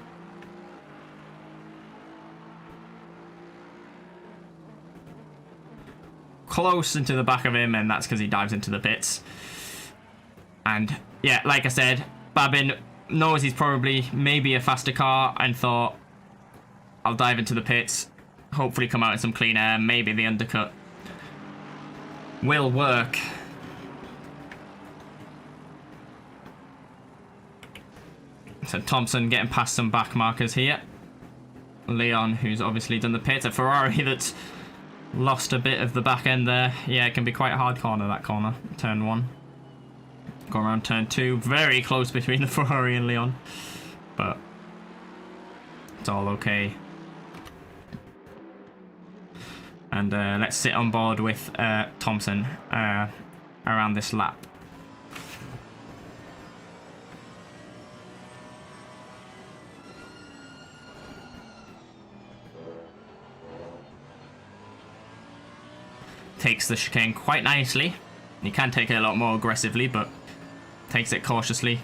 Close into the back of him, and that's because he dives into the pits. And yeah, like I said, Babin knows he's probably maybe a faster car and thought, I'll dive into the pits, hopefully come out in some clean air, maybe the undercut will work. So Thompson getting past some back markers here. Leon, who's obviously done the pit. A Ferrari that's lost a bit of the back end there. Yeah, it can be quite a hard corner, that corner. Turn 1. Go around turn 2. Very close between the Ferrari and Leon. But it's all okay. And let's sit on board with Thompson around this lap. Takes the chicane quite nicely. You can take it a lot more aggressively, but takes it cautiously.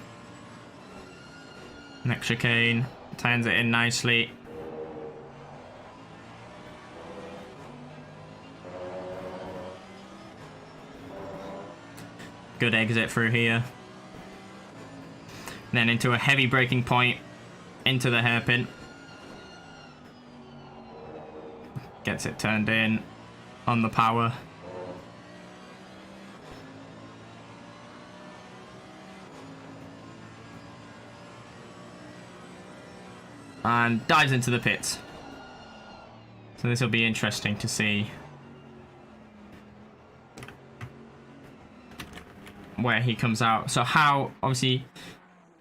Next chicane, turns it in nicely. Good exit through here. Then into a heavy braking point, into the hairpin. Gets it turned in on the power. And dives into the pits. So this will be interesting to see where he comes out. So how, obviously,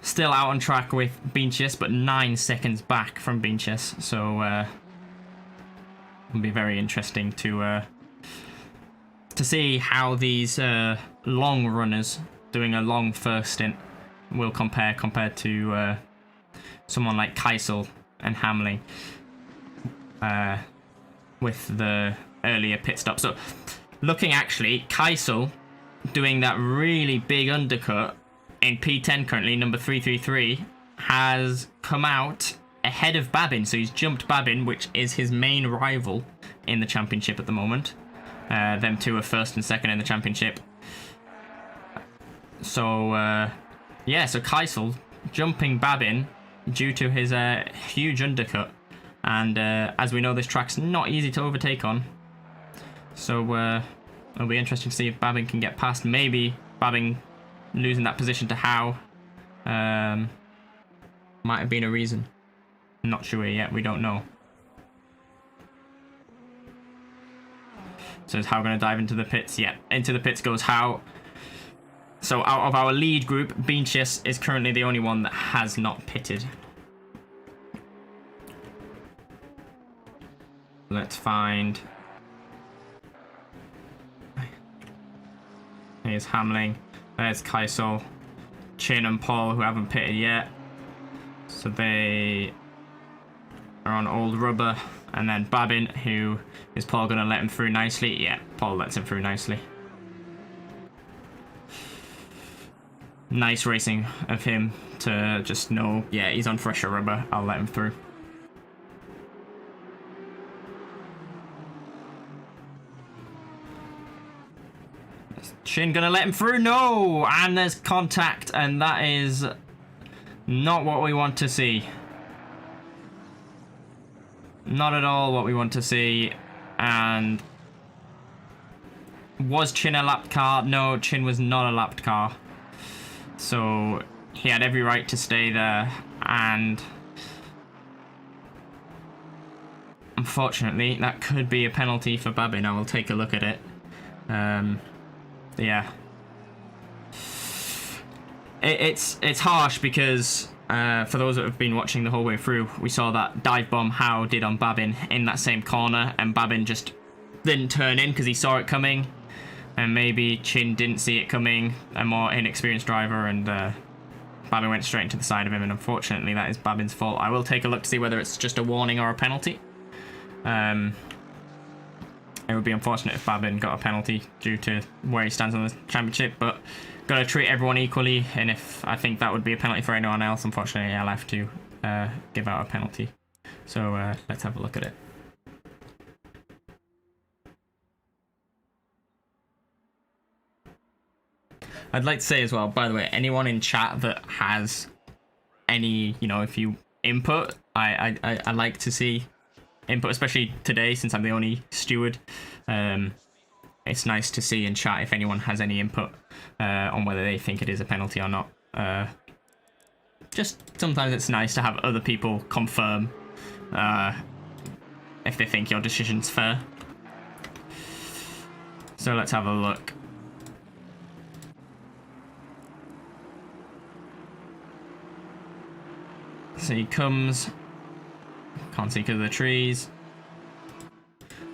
still out on track with Beanches, but 9 seconds back from Beanches. So it'll be very interesting to see how these long runners doing a long first stint will compared to someone like Keisel and Hamling with the earlier pit stop. So looking actually, Keisel doing that really big undercut in P10 currently, number 333, has come out ahead of Babin. So he's jumped Babin, which is his main rival in the championship at the moment. Them two are first and second in the championship. So yeah, so Keisel jumping Babin due to his huge undercut, and as we know, this track's not easy to overtake on, so it'll be interesting to see if Babin can get past. Maybe Babin losing that position to Howe might have been a reason. Not sure yet, we don't know. So is Howe going to dive into the pits? Yeah, into the pits goes Howe. So out of our lead group, Beanches is currently the only one that has not pitted. Let's find... Here's Hamling. There's Keisel. Chin and Paul, who haven't pitted yet. So they are on old rubber. And then Babin, who is Paul going to let him through nicely? Yeah, Paul lets him through nicely. Nice racing of him to just know, yeah, he's on fresher rubber, I'll let him through. Is Chin gonna let him through? No! And there's contact, and that is not what we want to see. Not at all what we want to see. And was Chin a lapped car? No, Chin was not a lapped car. So he had every right to stay there, and unfortunately that could be a penalty for Babin. I will take a look at it. Yeah, it's harsh because for those that have been watching the whole way through, we saw that dive bomb Howe did on Babin in that same corner, and Babin just didn't turn in because he saw it coming. And maybe Chin didn't see it coming, a more inexperienced driver, and Babin went straight into the side of him, and unfortunately that is Babin's fault. I will take a look to see whether it's just a warning or a penalty. It would be unfortunate if Babin got a penalty due to where he stands on the championship, but gotta treat everyone equally, and if I think that would be a penalty for anyone else, unfortunately I'll have to give out a penalty. So let's have a look at it. I'd like to say as well, by the way, anyone in chat that has any, if you input, I like to see input, especially today since I'm the only steward. It's nice to see in chat if anyone has any input on whether they think it is a penalty or not. Just sometimes it's nice to have other people confirm if they think your decision's fair. So let's have a look. So he comes, can't see because of the trees.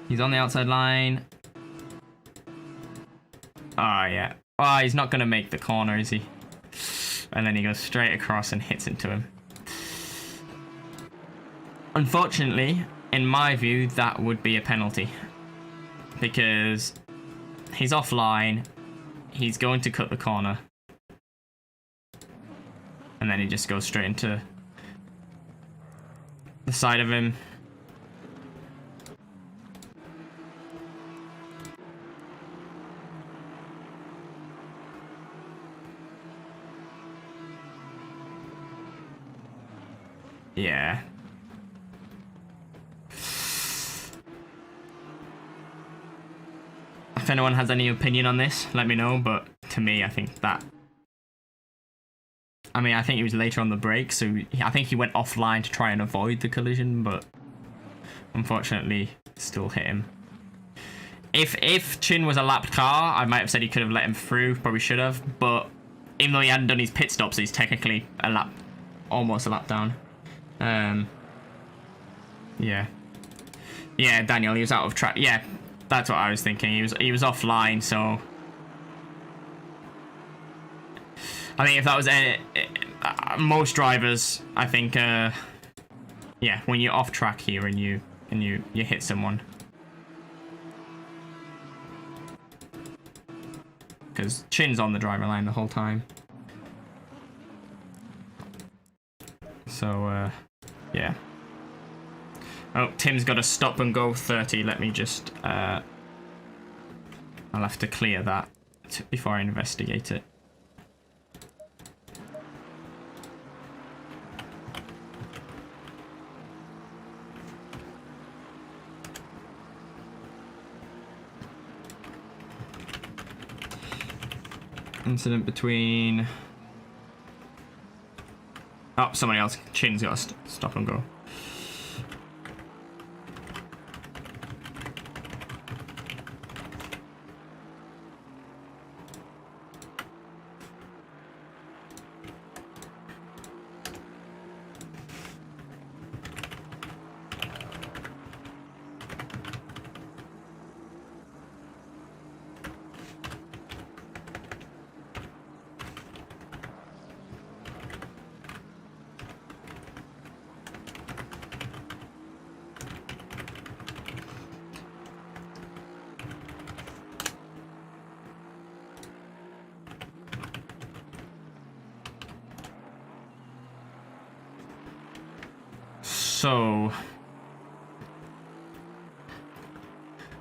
He's on the outside line. Oh, yeah. Oh, he's not going to make the corner, is he? And then he goes straight across and hits into him. Unfortunately, in my view, that would be a penalty. Because he's offline. He's going to cut the corner. And then he just goes straight into the side of him. Yeah. If anyone has any opinion on this, let me know, but to me, I think that... I mean, I think he was later on the break, so I think he went offline to try and avoid the collision, but unfortunately, still hit him. If Chin was a lapped car, I might have said he could have let him through, probably should have, but even though he hadn't done his pit stops, he's technically a lap, almost a lap down. Yeah. Yeah, Daniel, he was out of track. Yeah, that's what I was thinking. He was offline, so I think if that was most drivers, I think yeah, when you're off track here and you hit someone, because Chin's on the driver line the whole time. So yeah. Oh, Tim's got a stop and go 30. Let me just I'll have to clear that before I investigate it. Incident between... Oh, somebody else. Chin's got a stop and go.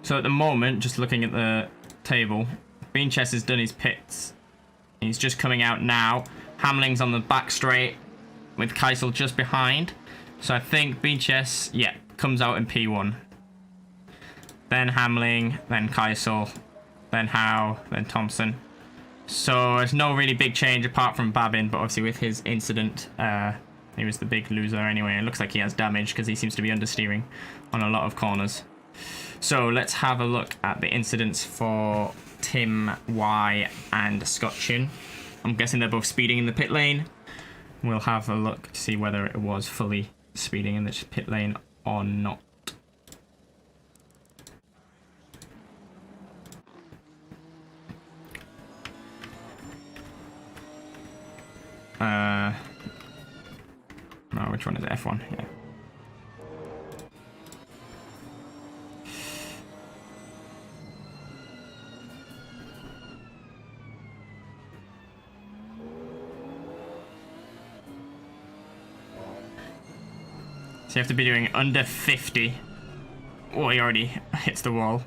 So at the moment, just looking at the table, Beanchest has done his pits. He's just coming out now. Hamling's on the back straight with Keisel just behind. So I think Beanchest, yeah, comes out in P1. Then Hamling, then Keisel, then Howe, then Thompson. So there's no really big change apart from Babin, but obviously with his incident, he was the big loser anyway. It looks like he has damage because he seems to be understeering on a lot of corners. So let's have a look at the incidents for Tim Y and Scott Chin. I'm guessing they're both speeding in the pit lane. We'll have a look to see whether it was fully speeding in the pit lane or not. No, which one is it? F1? Yeah. So you have to be doing under 50. Oh, he already hits the wall.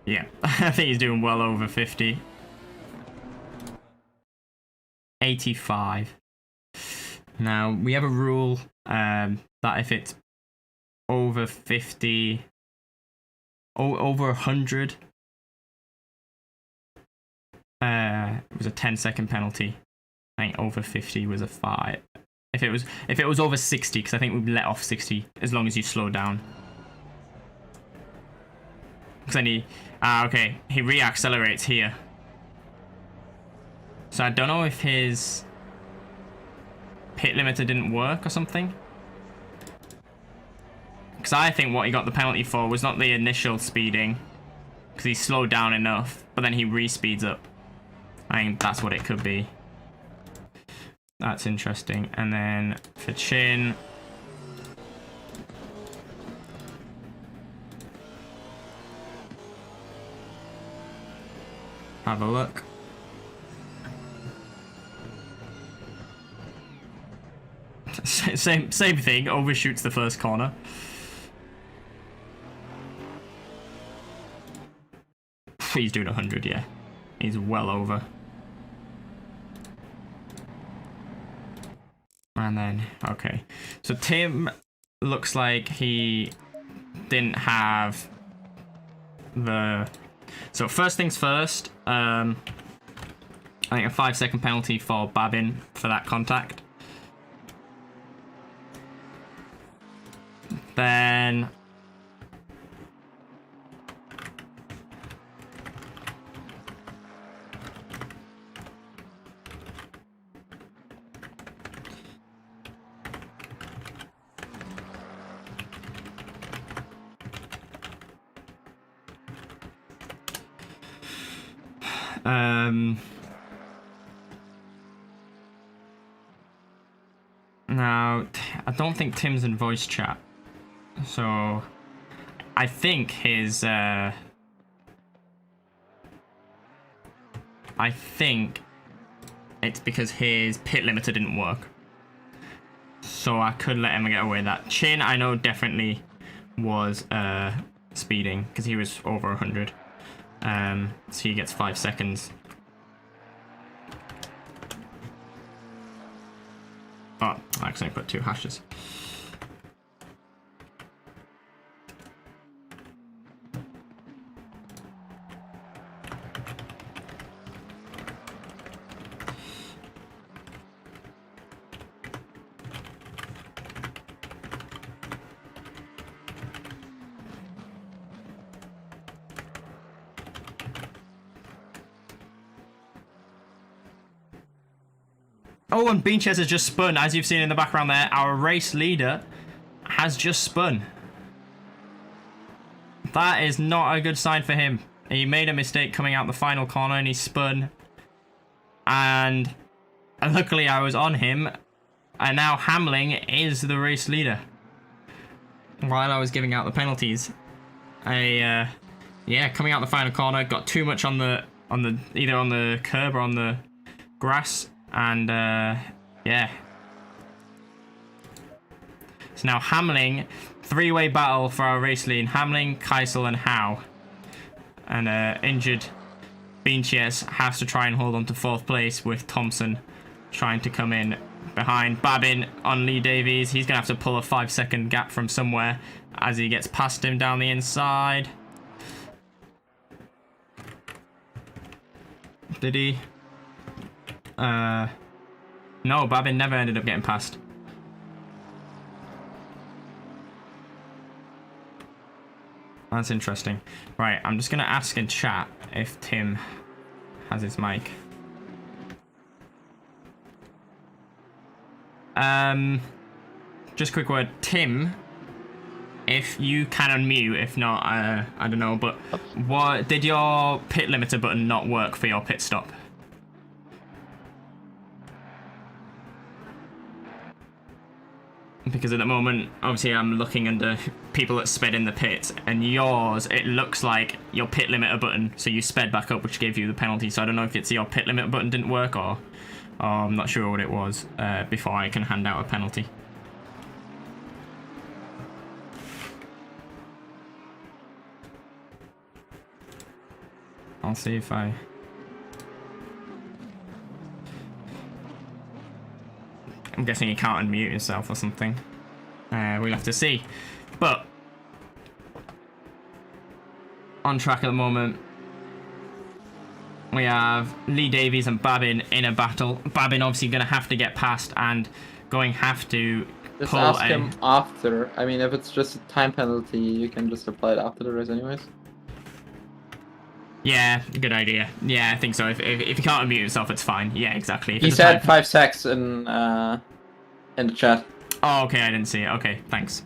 Yeah, I think he's doing well over 50. 85. Now, we have a rule that if it's over 50, over 100, it was a 10-second penalty. I think over 50 was a 5. If it was over 60, because I think we let off 60 as long as you slow down. Because then he reaccelerates here. So I don't know if his pit limiter didn't work or something. Because I think what he got the penalty for was not the initial speeding, because he slowed down enough, but then he re-speeds up. I think that's what it could be. That's interesting. And then for Chin, have a look. Same thing, overshoots the first corner. He's doing 100, yeah. He's well over. And then, okay. So Tim looks like he didn't have the... So first things first, I think a 5-second penalty for Babin for that contact. Then... Now, I don't think Tim's in voice chat, so I think his, I think it's because his pit limiter didn't work. So I could let him get away with that. Chin, I know definitely was speeding, because he was over 100. So he gets 5 seconds. Oh, I accidentally put 2 hashes. Oh, and Beanchest has just spun, as you've seen in the background there. Our race leader has just spun. That is not a good sign for him. He made a mistake coming out the final corner and he spun. And luckily I was on him. And now Hamling is the race leader. While I was giving out the penalties. Yeah, coming out the final corner, got too much on the either on the curb or on the grass. And yeah. So now Hamling, 3-way battle for our race lead. Hamling, Keisel and Howe. And injured Beanchest has to try and hold on to 4th place with Thompson trying to come in behind. Babin on Lee Davies. He's going to have to pull a 5-second gap from somewhere as he gets past him down the inside. Did he? No, Babin never ended up getting past. That's interesting. Right, I'm just going to ask in chat if Tim has his mic. Just a quick word. Tim, if you can unmute, if not, I don't know, but what did your pit limiter button not work for your pit stop? Because at the moment, obviously, I'm looking under people that sped in the pit, and yours, it looks like your pit limiter button, so you sped back up, which gave you the penalty. So I don't know if it's your pit limiter button didn't work, or I'm not sure what it was, before I can hand out a penalty. I'll see if I... I'm guessing you can't unmute yourself or something. We'll have to see. But on track at the moment, we have Lee Davies and Babin in a battle. Babin obviously going to have to get past and have to Just pull ask him after. I mean, if it's just a time penalty, you can just apply it after the race anyways. Yeah, good idea. Yeah, I think so. If you can't unmute yourself, it's fine. Yeah, exactly. If He it's a said time- 5 secs in the chat. Oh, okay, I didn't see it. Okay, thanks.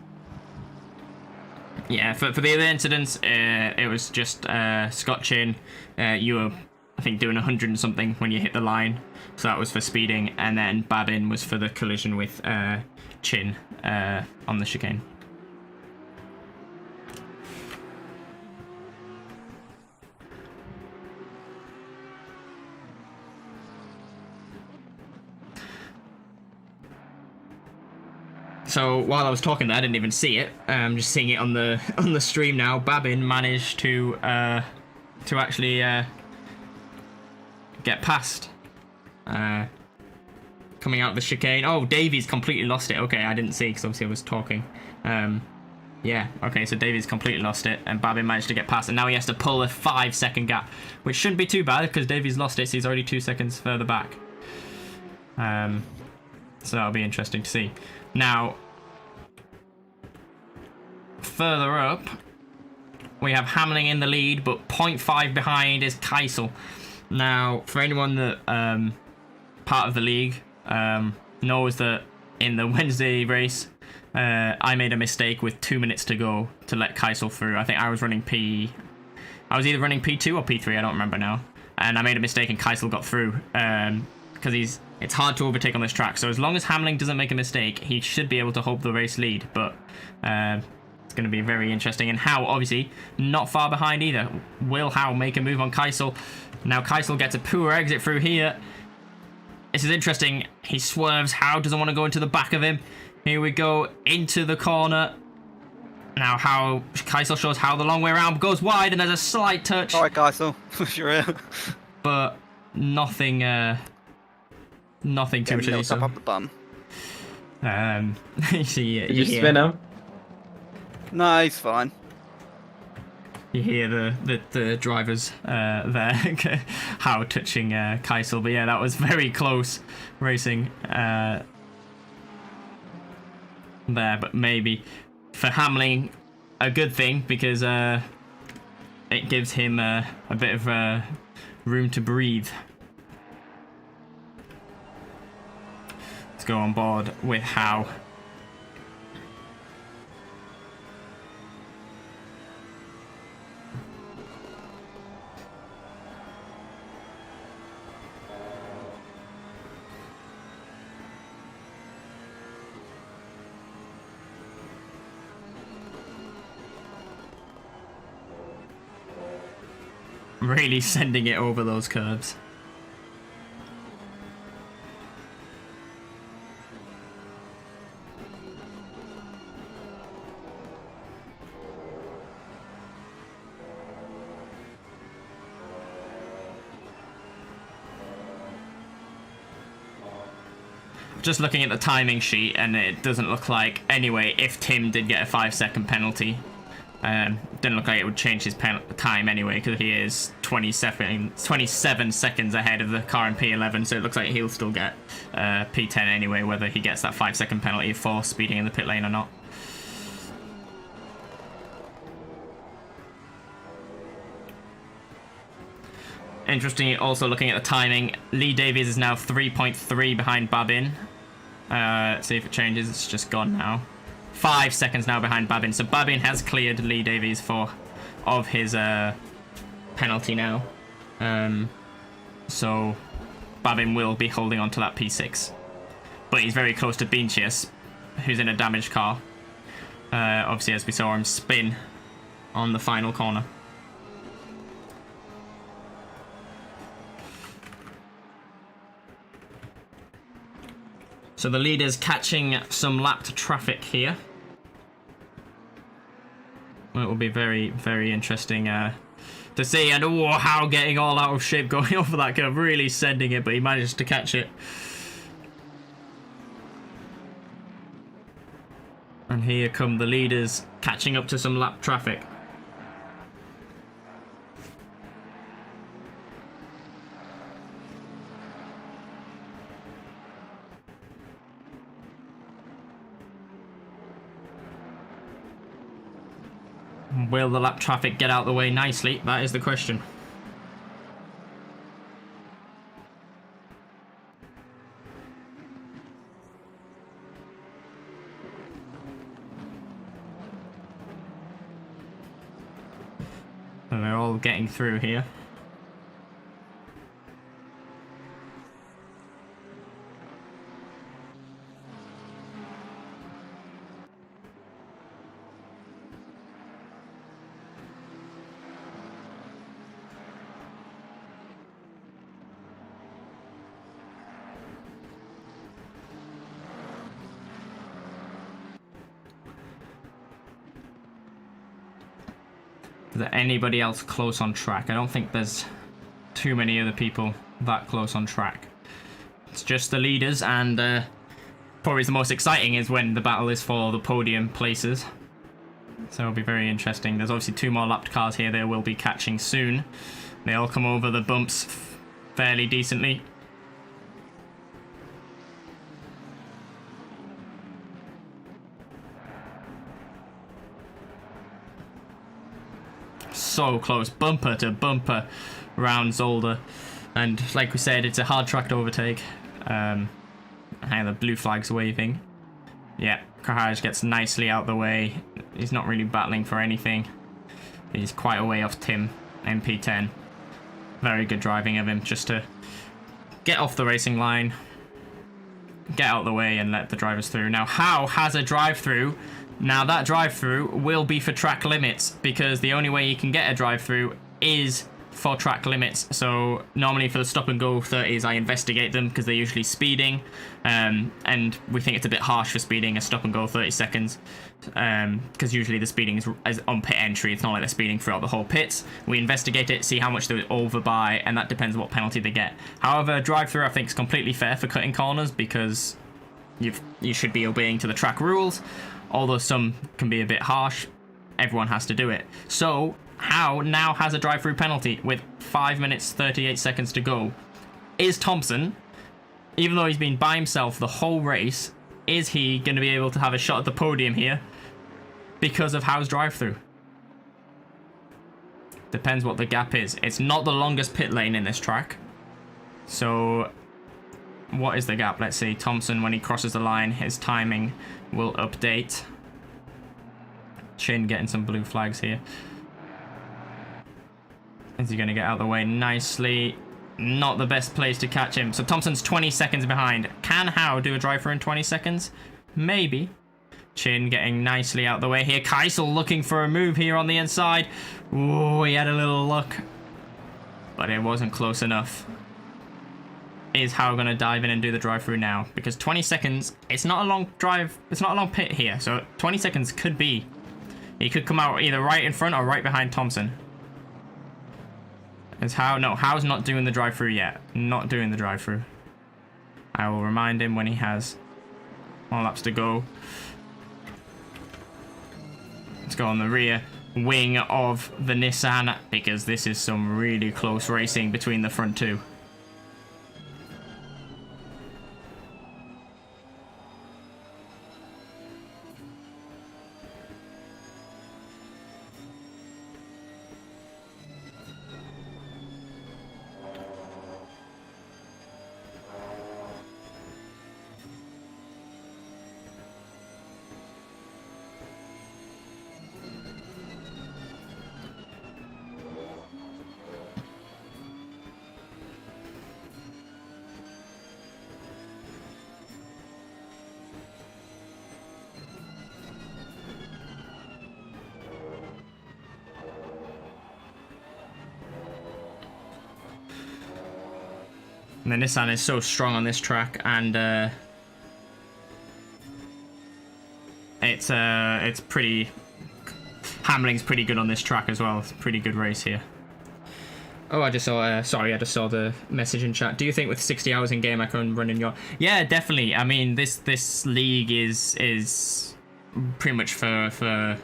Yeah, for the other incidents, it was just Scott Chin. You were, I think, doing 100 and something when you hit the line, so that was for speeding, and then Babin was for the collision with Chin on the chicane. So while I was talking there, I didn't even see it. I'm just seeing it on the stream now. Babin managed to actually get past. Coming out of the chicane. Oh, Davies completely lost it. Okay, I didn't see because obviously I was talking. Yeah, okay, so Davies completely lost it, and Babin managed to get past, and now he has to pull a 5-second gap, which shouldn't be too bad because Davies lost it, so he's already 2 seconds further back. So that'll be interesting to see. Now, further up, we have Hamling in the lead, but 0.5 behind is Keisel. Now, for anyone that part of the league knows that in the Wednesday race, I made a mistake with 2 minutes to go to let Keisel through. I think I was running I was either running P2 or P3, I don't remember now. And I made a mistake and Keisel got through because it's hard to overtake on this track. So as long as Hamling doesn't make a mistake, he should be able to hold the race lead. But it's going to be very interesting. And Howe, obviously, not far behind either. Will Howe make a move on Keisel? Now Keisel gets a poor exit through here. This is interesting. He swerves. Howe doesn't want to go into the back of him. Here we go into the corner. Now Howe, Keisel shows Howe the long way around, goes wide, and there's a slight touch. Alright, Keisel. Sure. But nothing nothing too much of this. Up the bum. You see, Did you spin him? No, he's fine. You hear the drivers there, Howe touching Keisel, but yeah, that was very close racing there, but maybe for Hamling a good thing because it gives him a bit of room to breathe. Let's go on board with Howe. Really sending it over those curves. Just looking at the timing sheet, and it doesn't look like, anyway, if Tim did get a 5-second penalty, didn't look like it would change his time anyway, because he is 27 seconds ahead of the car in P11, so it looks like he'll still get P10 anyway, whether he gets that 5-second penalty for speeding in the pit lane or not. Interesting, also looking at the timing, Lee Davies is now 3.3 behind Babin. Let's see if it changes. It's just gone now. 5 seconds now behind Babin. So Babin has cleared Lee Davies of his penalty now. So Babin will be holding on to that P6. But he's very close to Beancius, who's in a damaged car. Obviously, as we saw him spin on the final corner. So the leader's catching some lapped traffic here. It will be very, very interesting to see, and oh, how getting all out of shape going over that curve, really sending it, but he managed to catch it. And here come the leaders catching up to some lap traffic. Will the lap traffic get out the way nicely? That is the question. And they're all getting through here. Is there anybody else close on track? I don't think there's too many other people that close on track. It's just the leaders, and probably the most exciting is when the battle is for the podium places. So it'll be very interesting. There's obviously 2 more lapped cars here they will be catching soon. They all come over the bumps fairly decently. So close, bumper to bumper around Zolder, and like we said, it's a hard track to overtake. And the blue flag's waving. Yeah, Carhage gets nicely out the way. He's not really battling for anything. He's quite a way off Tim, MP10. Very good driving of him, just to get off the racing line, get out the way and let the drivers through. Now, Howe has a drive-through. Now that drive-through will be for track limits, because the only way you can get a drive-through is for track limits. So normally for the stop and go 30s, I investigate them because they're usually speeding, and we think it's a bit harsh for speeding a stop and go 30 seconds, because usually the speeding is on pit entry. It's not like they're speeding throughout the whole pits. We investigate it, see how much they're over by, and that depends on what penalty they get. However, drive-through I think is completely fair for cutting corners, because you should be obeying to the track rules. Although some can be a bit harsh, everyone has to do it. So Howe now has a drive-through penalty with 5 minutes 38 seconds to go. Is Thompson, even though he's been by himself the whole race, is he going to be able to have a shot at the podium here because of Howe's drive-through? Depends what the gap is. It's not the longest pit lane in this track. So what is the gap? Let's see. Thompson, when he crosses the line, his timing will update. Chin getting some blue flags here. Is he going to get out of the way nicely? Not the best place to catch him. So Thompson's 20 seconds behind. Can Howe do a drive-through in 20 seconds? Maybe. Chin getting nicely out of the way here. Keisel looking for a move here on the inside. Ooh, he had a little look, but it wasn't close enough. Is Howe going to dive in and do the drive-through now? Because 20 seconds, it's not a long drive, it's not a long pit here, so 20 seconds could be. He could come out either right in front or right behind Thompson. Is Howe? No, Howe's not doing the drive-through yet. Not doing the drive-through. I will remind him when he has more laps to go. Let's go on the rear wing of the Nissan, because this is some really close racing between the front two. And the Nissan is so strong on this track, and it's pretty. Hamling's pretty good on this track as well. It's a pretty good race here. Oh, I just saw. Sorry, I just saw the message in chat. Do you think with 60 hours in game I can run in your? Yeah, definitely. I mean, this league is pretty much for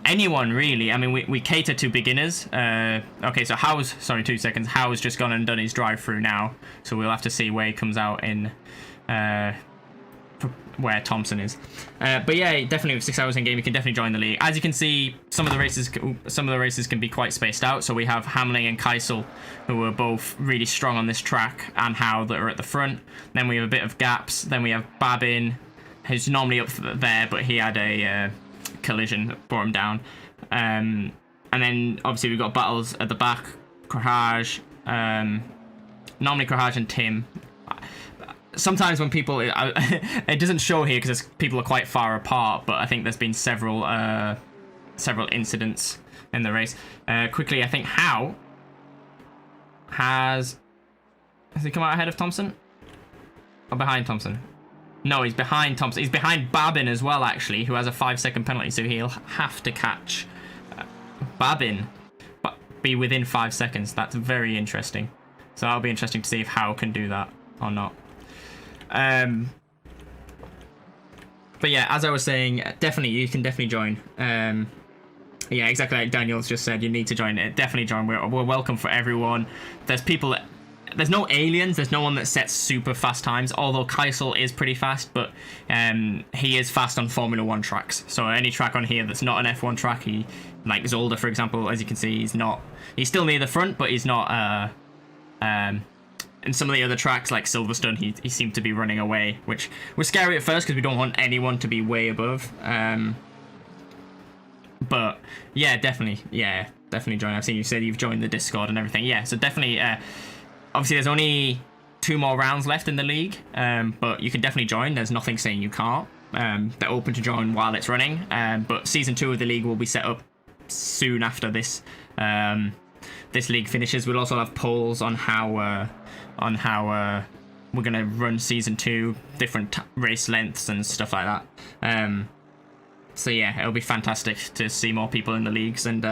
anyone really. I mean, we cater to beginners. Okay, so sorry, 2 seconds. How's just gone and done his drive-through now, so we'll have to see where he comes out in where Thompson is. But yeah, definitely with 6 hours in game, you can definitely join the league. As you can see, some of the races can be quite spaced out. So we have Hamling and Keisel, who are both really strong on this track, and Howe that are at the front. Then we have a bit of gaps. Then we have Babin, who's normally up there, but he had a collision that brought him down. And then obviously we've got battles at the back. Krahaj, normally Krahaj and Tim. Sometimes when people, it doesn't show here because people are quite far apart, but I think there's been several incidents in the race. Quickly, I think Howe has he come out ahead of Thompson? Or behind Thompson? No, he's behind Thompson. He's behind Babin as well, actually, who has a 5-second penalty, so he'll have to catch Babin, but be within 5 seconds. That's very interesting. So that'll be interesting to see if Howe can do that or not. But yeah, as I was saying, definitely you can definitely join. Yeah, exactly like Daniel's just said, you need to join it. Definitely join. We're welcome for everyone. There's people. There's no aliens. There's no one that sets super fast times. Although Keisel is pretty fast, but he is fast on Formula 1 tracks. So any track on here that's not an F1 track, like Zolder, for example, as you can see, he's not. He's still near the front, but he's not. And some of the other tracks, like Silverstone, he seemed to be running away, which was scary at first because we don't want anyone to be way above. But yeah, definitely join. I've seen you said you've joined the Discord and everything. Yeah, so definitely. Obviously, there's only 2 more rounds left in the league, but you can definitely join. There's nothing saying you can't. They're open to join while it's running. But season 2 of the league will be set up soon after this. This league finishes. We'll also have polls on how we're gonna run season 2, different race lengths and stuff like that. So yeah, it'll be fantastic to see more people in the leagues. And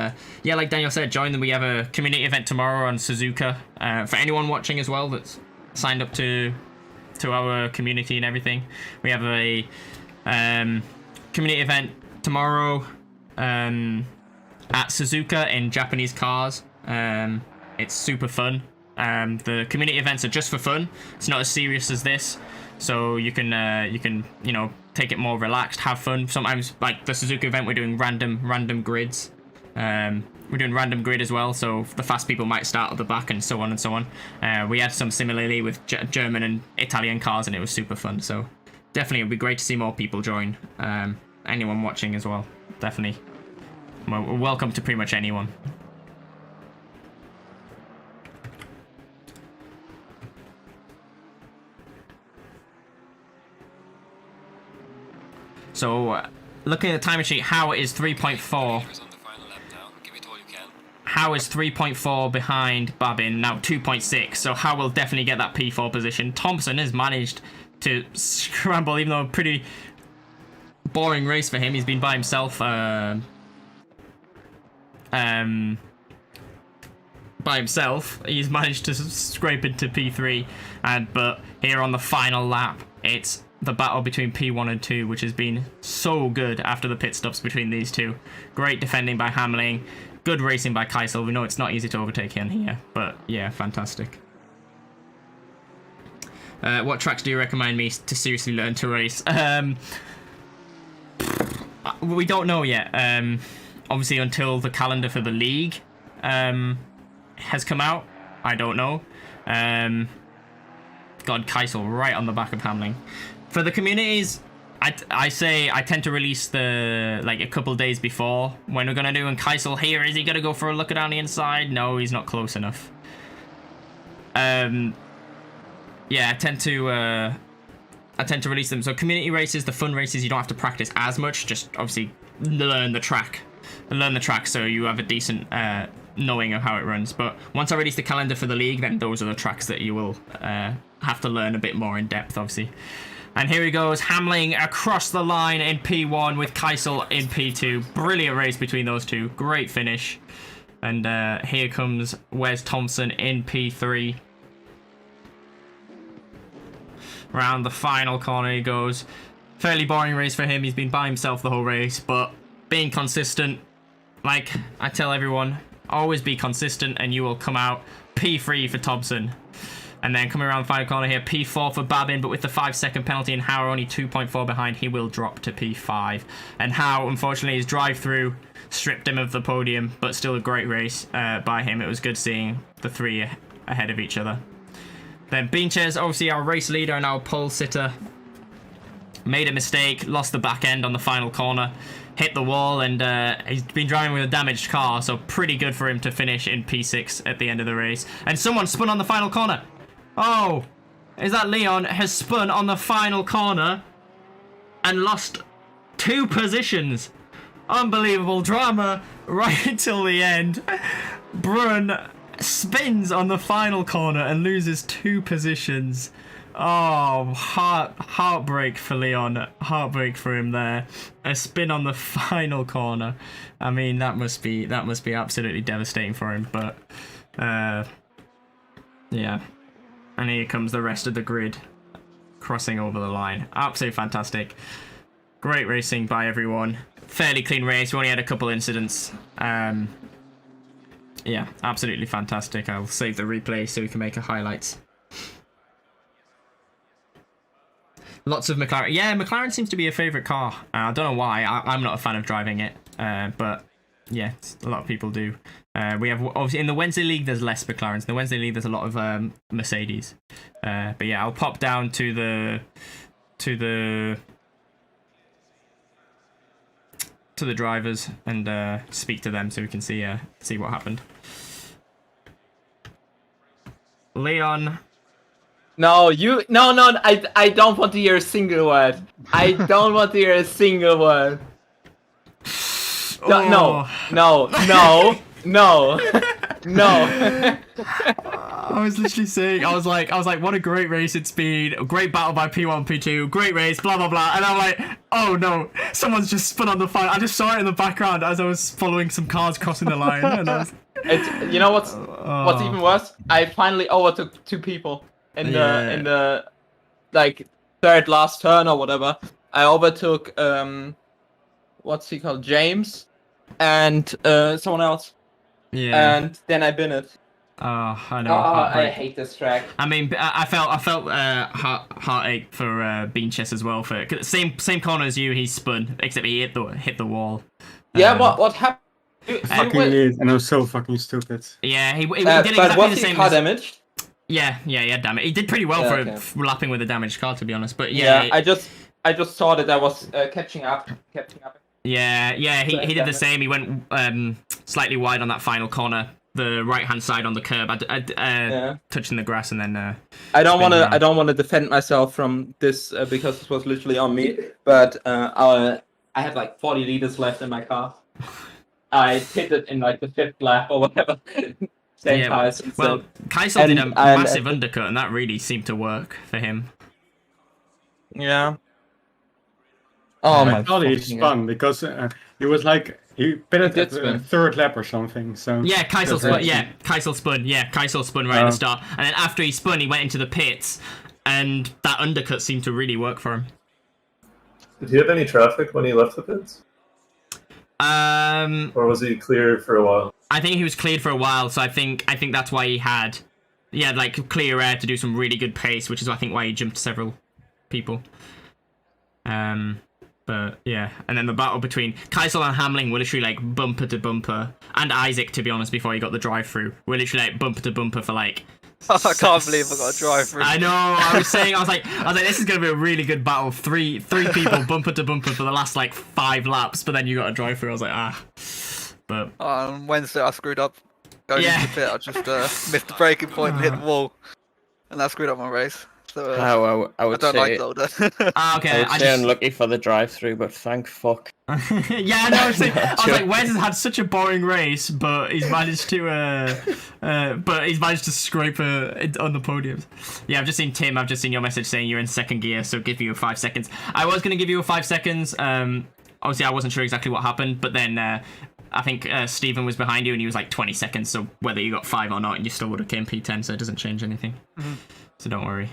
yeah, like Daniel said, join them. We have a community event tomorrow on Suzuka. For anyone watching as well that's signed up to our community and everything, we have a community event tomorrow at Suzuka in Japanese cars. It's super fun. The community events are just for fun. It's not as serious as this, so you can take it more relaxed, have fun. Sometimes, like the Suzuka event, we're doing random grids. We're doing random grid as well, so the fast people might start at the back and so on and so on. We had some similarly with German and Italian cars, and it was super fun. So definitely, it'd be great to see more people join. Anyone watching as well, definitely. We're welcome to pretty much anyone. So, looking at the time sheet, Howe is 3.4. Howe is 3.4 behind Babin, now 2.6. So Howe will definitely get that P4 position. Thompson has managed to scramble, even though a pretty boring race for him. He's been by himself. By himself, he's managed to scrape into P3. But here on the final lap, it's the battle between P1 and 2, which has been so good after the pit stops between these two. Great defending by Hamling. Good racing by Keisel. We know it's not easy to overtake him here, but yeah, fantastic. What tracks do you recommend me to seriously learn to race? We don't know yet. Obviously, until the calendar for the league has come out, I don't know. God, Keisel right on the back of Hamling. For the communities, I say I tend to release a couple days before when we're gonna do. And Keisel here, is he gonna go for a look down the inside? No, he's not close enough. Yeah, I tend to release them. So community races, the fun races, you don't have to practice as much. Just obviously learn the track, so you have a decent knowing of how it runs. But once I release the calendar for the league, then those are the tracks that you will have to learn a bit more in depth, obviously. And here he goes, Hamling across the line in P1 with Keisel in P2. Brilliant race between those two. Great finish. And here comes Wes Thompson in P3. Round the final corner he goes. Fairly boring race for him. He's been by himself the whole race, but being consistent. Like I tell everyone, always be consistent and you will come out P3 for Thompson. And then coming around the final corner here, P4 for Babin, but with the 5-second penalty and Howe only 2.4 behind, he will drop to P5. And Howe, unfortunately, his drive-through stripped him of the podium, but still a great race by him. It was good seeing the three ahead of each other. Then Beanchez, obviously our race leader and our pole sitter, made a mistake, lost the back end on the final corner, hit the wall, and he's been driving with a damaged car, so pretty good for him to finish in P6 at the end of the race. And someone spun on the final corner. Oh, is that Leon has spun on the final corner and lost 2 positions. Unbelievable drama right until the end. Brun spins on the final corner and loses 2 positions. Oh, heartbreak for Leon. Heartbreak for him there. A spin on the final corner. I mean, that must be absolutely devastating for him, but yeah. And here comes the rest of the grid crossing over the line. Absolutely fantastic. Great racing by everyone. Fairly clean race. We only had a couple incidents. Yeah, absolutely fantastic. I'll save the replay so we can make a highlights. Lots of McLaren. Yeah, McLaren seems to be a favourite car. I don't know why. I'm not a fan of driving it. But yeah, a lot of people do. We have, obviously, in the Wednesday League, there's less McLarens. In the Wednesday League, there's a lot of Mercedes. But yeah, I'll pop down to the drivers and speak to them so we can see what happened. Leon. No, I don't want to hear a single word. I don't want to hear a single word. No. I was literally saying, I was like, what a great race it's been. A great battle by P1, P2, great race, blah, blah, blah. And I'm like, oh no, someone's just spun on the final. I just saw it in the background as I was following some cars crossing the line. And I was... You know what's even worse? I finally overtook 2 people in the like 3rd last turn or whatever. I overtook what's he called, James, and someone else. Yeah. And then I bin it. Oh, I know. I hate this track. I mean, I felt heartache for Beanchez as well. For same corner as you, he spun, except he hit the wall. Yeah, what happened? Fucking idiot, and I was so fucking stupid. Yeah, he did but exactly was the he same. car damaged? Yeah, damn it. He did pretty well for lapping with a damaged car, to be honest. But yeah, I just saw that I was catching up. Yeah, he did the same. He went slightly wide on that final corner, the right-hand side on the curb, touching the grass, and then. I don't want to defend myself from this because this was literally on me. But I had like 40 liters left in my car. I hit it in like the 5th lap or whatever. Well, Keisel did a massive undercut, and that really seemed to work for him. Yeah. Oh my I thought he spun because he was like he pitted at the 3rd lap or something. So yeah, Keisel spun. Yeah, Keisel spun. Yeah, Keisel spun right at the start, and then after he spun, he went into the pits, and that undercut seemed to really work for him. Did he have any traffic when he left the pits? Or was he clear for a while? I think he was cleared for a while, so I think that's why he had like clear air to do some really good pace, which is I think why he jumped several people. But yeah, and then the battle between Keisel and Hamling were literally like bumper to bumper, and Isaac, to be honest, before he got the drive-through, were literally like bumper to bumper for like. I can't believe I got a drive-through. I know. I was like, this is gonna be a really good battle. Three people bumper to bumper for the last like 5 laps, but then you got a drive-through. I was like, But on Wednesday, I screwed up going into the pit. I just missed the braking point and hit the wall, and that screwed up my race. So I would don't say, like Zolder. Okay. I would say unlucky for the drive-through, but thank fuck. Yeah, no, I was like, Wes has had such a boring race, but he's managed to scrape on the podiums. Yeah, I've just seen Tim. I've just seen your message saying you're in 2nd gear, so give you 5 seconds. I was gonna give you 5 seconds. Obviously, I wasn't sure exactly what happened, but then I think Steven was behind you and he was like 20 seconds, so whether you got 5 or not, you still would have came P10, so it doesn't change anything. So don't worry.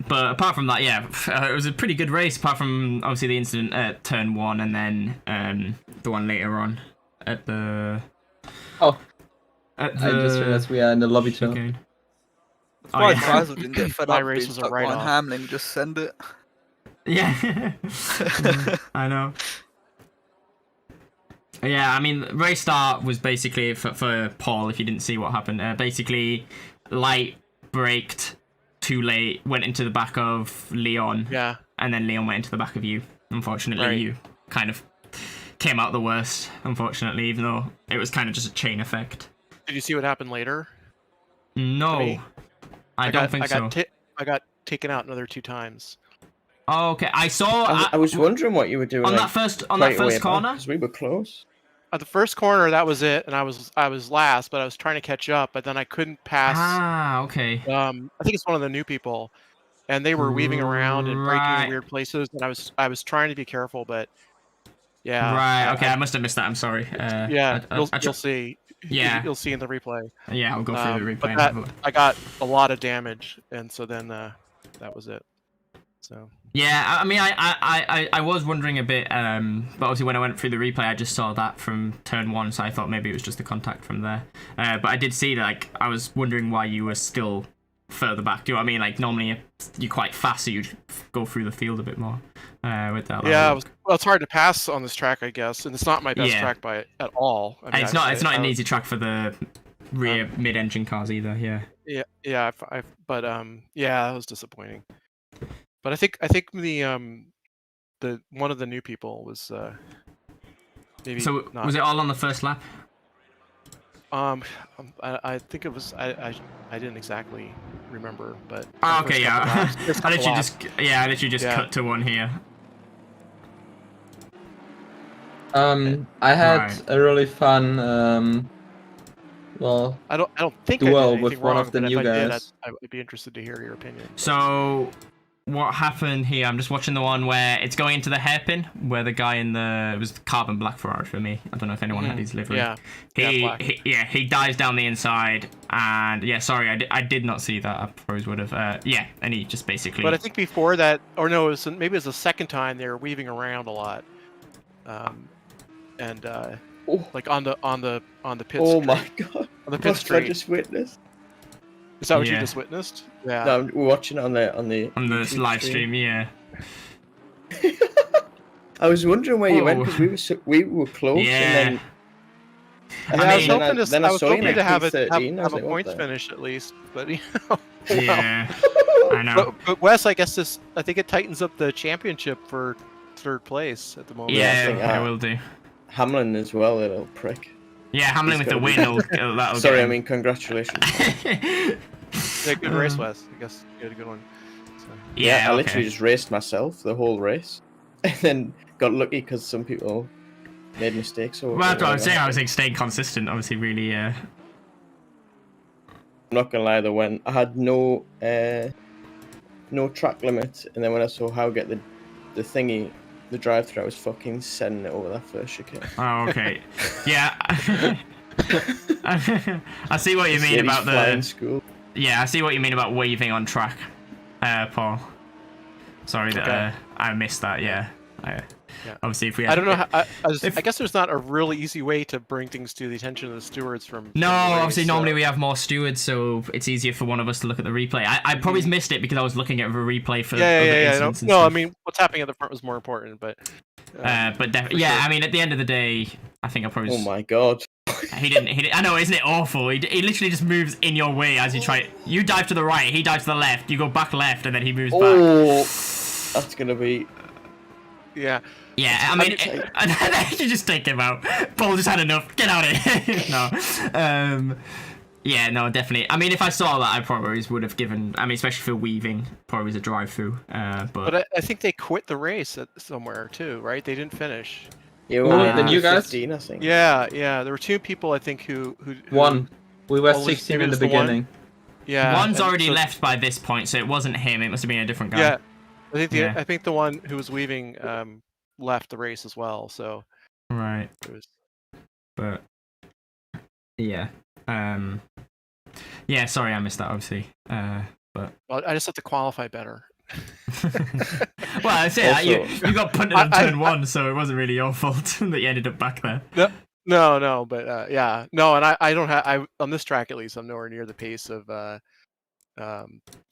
But apart from that, yeah, it was a pretty good race, apart from obviously the incident at turn 1 and then the one later on at the... Oh, I just realized we are in the lobby too. chicane. Why yeah. Faisal didn't get fed My up race being was a stuck write-off. behind Hamlin, just send it. Yeah. I know. Yeah, I mean, race start was basically, for Paul, if you didn't see what happened, basically, Light braked too late, went into the back of Leon, and then Leon went into the back of you. Unfortunately, you kind of came out the worst, unfortunately, even though it was kind of just a chain effect. Did you see what happened later? No, I don't think so. I got taken out another 2 times. Oh, okay. I saw. I was wondering what you were doing on like, that first way corner. because we were close. At the first corner, that was it, and I was last, but I was trying to catch up, but then I couldn't pass. Ah, okay. I think it's one of the new people, and they were weaving around and breaking in weird places, and I was trying to be careful, but yeah. Right. Okay. I must have missed that. I'm sorry. Yeah. You'll see. Yeah. You'll see in the replay. Yeah, I'll go through the replay. But I got a lot of damage, and so then that was it. So. Yeah, I mean, I was wondering a bit, but obviously when I went through the replay, I just saw that from turn 1, so I thought maybe it was just the contact from there. But I did see that, like, I was wondering why you were still further back. Do you know what I mean? Like, normally you're quite fast, so you'd go through the field a bit more with that. Yeah, well, it's hard to pass on this track, I guess, and it's not my best track at all. I mean, it's not an easy track for the rear mid-engine cars either. Yeah. Yeah. But yeah, it was disappointing. But I think the one of the new people was maybe. So not. Was it all on the first lap? I think it was. I didn't exactly remember, but. Oh, okay, yeah. I literally just cut to one here. I had a really fun well, I don't think duel I did with one wrong, of the but new if I guys. did, I'd be interested to hear your opinion. So, what happened here? I'm just watching the one where it's going into the hairpin, where the guy in it was the carbon black Ferrari for me. I don't know if anyone had his livery. Yeah. He dives down the inside, and yeah, sorry, I did not see that. I probably would have. And he just basically. But I think before that, or no, maybe it was the second time they were weaving around a lot, like on the pit. Oh street. my god! On the pit What street. I just witnessed. Is that what you just witnessed? Yeah. No, we're watching it on the live stream. Yeah. I was wondering where you went because we were close. Yeah. And then, I was hoping to have a like, points finish at least, but you know. Yeah. I know. But Wes, I guess I think it tightens up the championship for 3rd place at the moment. Yeah, I will do. Hamlin as well, little prick. Yeah, Hamlin with the win. That'll Sorry, get I him. mean congratulations. Yeah, good race, Wes. I guess you had a good one. So. Yeah, I literally just raced myself the whole race, and then got lucky because some people made mistakes. Or well, that's what I was saying. I was saying staying consistent. Obviously, really. I'm not gonna lie though, when I had no track limit, and then when I saw how get the thingy, the drive-thru, I was fucking sending it over that first chicane. Oh, okay. Yeah. I see what you mean about the. School. Yeah, I see what you mean about waving on track, Paul. Sorry that I missed that. Yeah. Obviously, if we. I don't know. I guess there's not a really easy way to bring things to the attention of the stewards from. No, obviously, normally we have more stewards, so it's easier for one of us to look at the replay. I probably missed it because I was looking at the replay for. Yeah. No, I mean, what's happening at the front was more important, but. Definitely, yeah. Sure. I mean, at the end of the day, I think I probably. Oh my god. He didn't. I know, isn't it awful? He literally just moves in your way as you try. You dive to the right, he dives to the left. You go back left, and then he moves back. Oh, that's gonna be. Yeah. Yeah, I mean, you just take him out. Paul just had enough. Get out of here. No. Yeah, no, definitely. I mean, if I saw that, I probably would have given. I mean, especially for weaving, probably was a drive-through. But I think they quit the race somewhere too, right? They didn't finish. Yeah, the new guys. 15, I think. Yeah. There were 2 people, I think, who one. We were 16 in the beginning. Yeah. One's already left by this point, so it wasn't him. It must have been a different guy. Yeah. I think the one who was leaving left the race as well. So right. it was. But yeah, yeah. Sorry, I missed that. Obviously, but Well, I just have to qualify better. well, I say Also- you got punted on turn 1, so it wasn't really your fault that you ended up back there. No, but yeah, no, and I don't have on this track at least. I'm nowhere near the pace of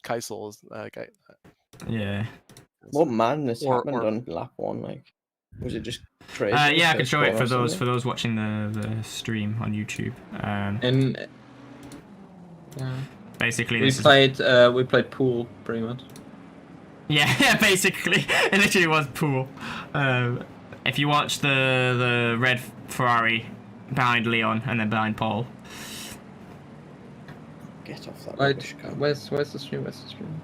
Keisel's. Yeah. What madness Or- happened or- on lap 1? Like, was it just crazy? Yeah, I can First show it corner for or those something? watching the stream on YouTube. And yeah, Basically, we this played pool pretty much. yeah, basically, it literally was pool. If you watch the red Ferrari behind Leon and then behind Paul. Get off that Wait, rubbish car. where's the stream? Where's the stream?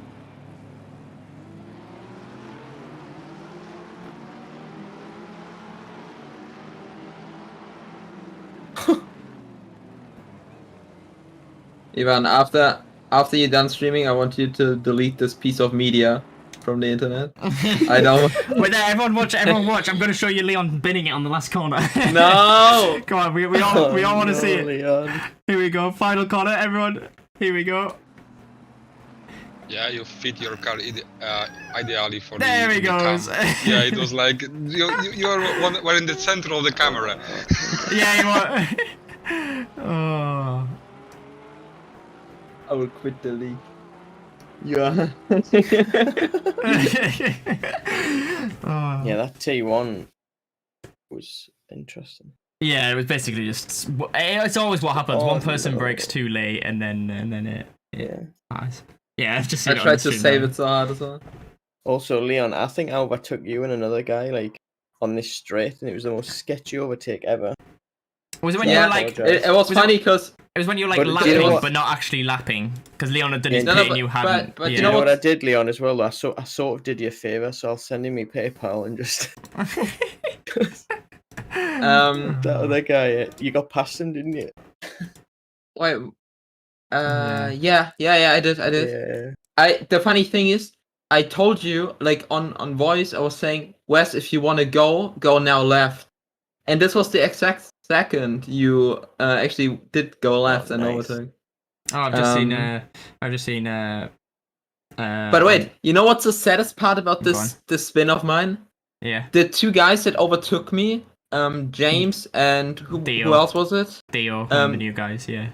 Ivan, after you're done streaming, I want you to delete this piece of media from the internet. I don't. Wait there, everyone watch! I'm going to show you Leon binning it on the last corner. No! Come on, we all want to see it. Leon. Here we go, final corner, everyone. Here we go. Yeah, you fit your car ideally for There the he goes. Yeah, it was like you were in the center of the camera. Yeah, you want. Oh. I will quit the league. Yeah. Oh. Yeah, that T1 was interesting. Yeah, it was basically just. It's always what happens. Oh, One person no. brakes too late, and then it. Yeah. Dies. Yeah, I've just I seen it on tried the to stream save now. it so hard as well. Also, Leon, I think I overtook you and another guy like on this straight, and it was the most sketchy overtake ever. Was it when Yeah, you were like? apologize. It was funny because It was when you were like But you lapping, know what? but not actually lapping, because Leon had done his Yeah, pit no, and you but- hadn't. but yeah. You know what I did, Leon, as well? I sort of did you a favour, so I'll send him my PayPal and just that other guy. You got past him, didn't you? wait. Yeah, I did. Yeah. The funny thing is, I told you like on voice, I was saying, Wes, if you want to go now left, and this was the exact second you actually did go left and nice. overtook. Oh, I've just seen. But wait, you know what's the saddest part about Go on. this spin of mine? Yeah, The two guys that overtook me, James and who Theo. else was it? Theo, one of the Um, new guys. Yeah,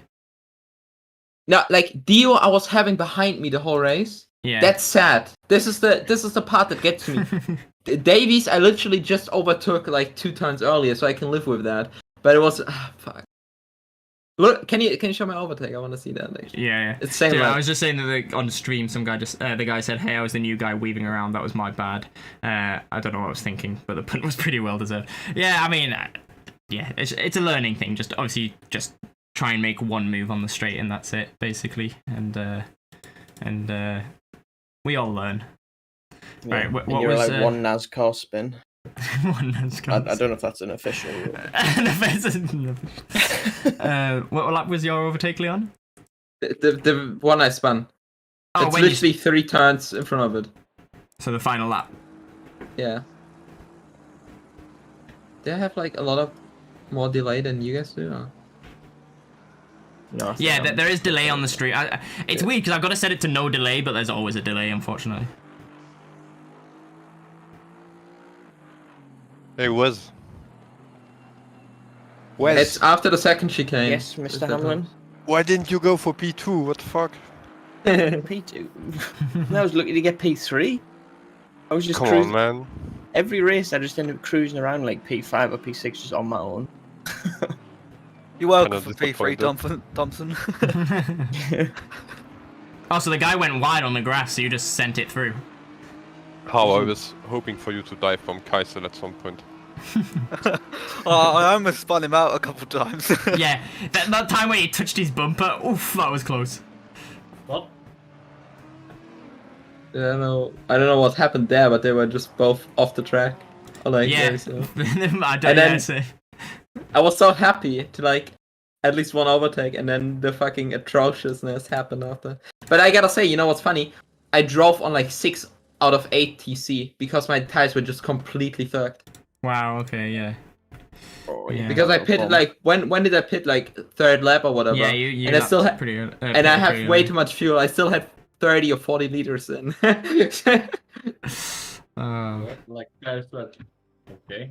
No, like Dio, I was having behind me the whole race. yeah. That's sad. This is the part that gets me. Davies, I literally just overtook like 2 turns earlier, so I can live with that. But it was fuck. Look, can you show my overtake? I want to see that. Actually. Yeah. It's same. Yeah, lap. I was just saying that like, on stream, some guy the guy said, "Hey, I was the new guy weaving around. That was my bad." I don't know what I was thinking, but the punt was pretty well deserved. Yeah, I mean, yeah, it's a learning thing. Just obviously, just try and make one move on the straight, and that's it, basically. And we all learn. Yeah. Right, And what you're was, like one NASCAR spin. One has I don't know if that's an official. What lap was your overtake, Leon? The one I spun. Oh, It's when you literally 3 turns in front of it. so the final lap. Yeah. They have like a lot of more delay than you guys do. Or? No, I think Yeah, I'm- there is delay on the street. It's weird because I've got to set it to no delay, but there's always a delay, unfortunately. Hey, Wes. It's after the second chicane. Yes, Is Mr. that Hamlin. Why didn't you go for P2? What the fuck? P2. I was lucky to get P3. I was just Come cruising. on, man. Every race, I just ended up cruising around like P5 or P6 just on my own. You're welcome Kinda for P3, disappointed. Thompson. Oh, so the guy went wide on the grass, so you just sent it through. How I was hoping for you to die from Kaiser at some point. I almost spun him out a couple times. Yeah, that time where he touched his bumper, oof, that was close. What? I don't know what happened there, but they were just both off the track. Or like, Yeah, so. I don't And then- know. I was so happy to like at least one overtake, and then the fucking atrociousness happened after. But I gotta say, you know what's funny? I drove on like 6 out of 8 TC because my tires were just completely fucked. Wow. Okay. Yeah. Oh, Yeah. Because I pitted like when did I pit, like third lap or whatever? Yeah. You and I still lapped had pretty. and I have way early. too much fuel. I still had 30 or 40 liters in. Oh. Like that's what. Okay.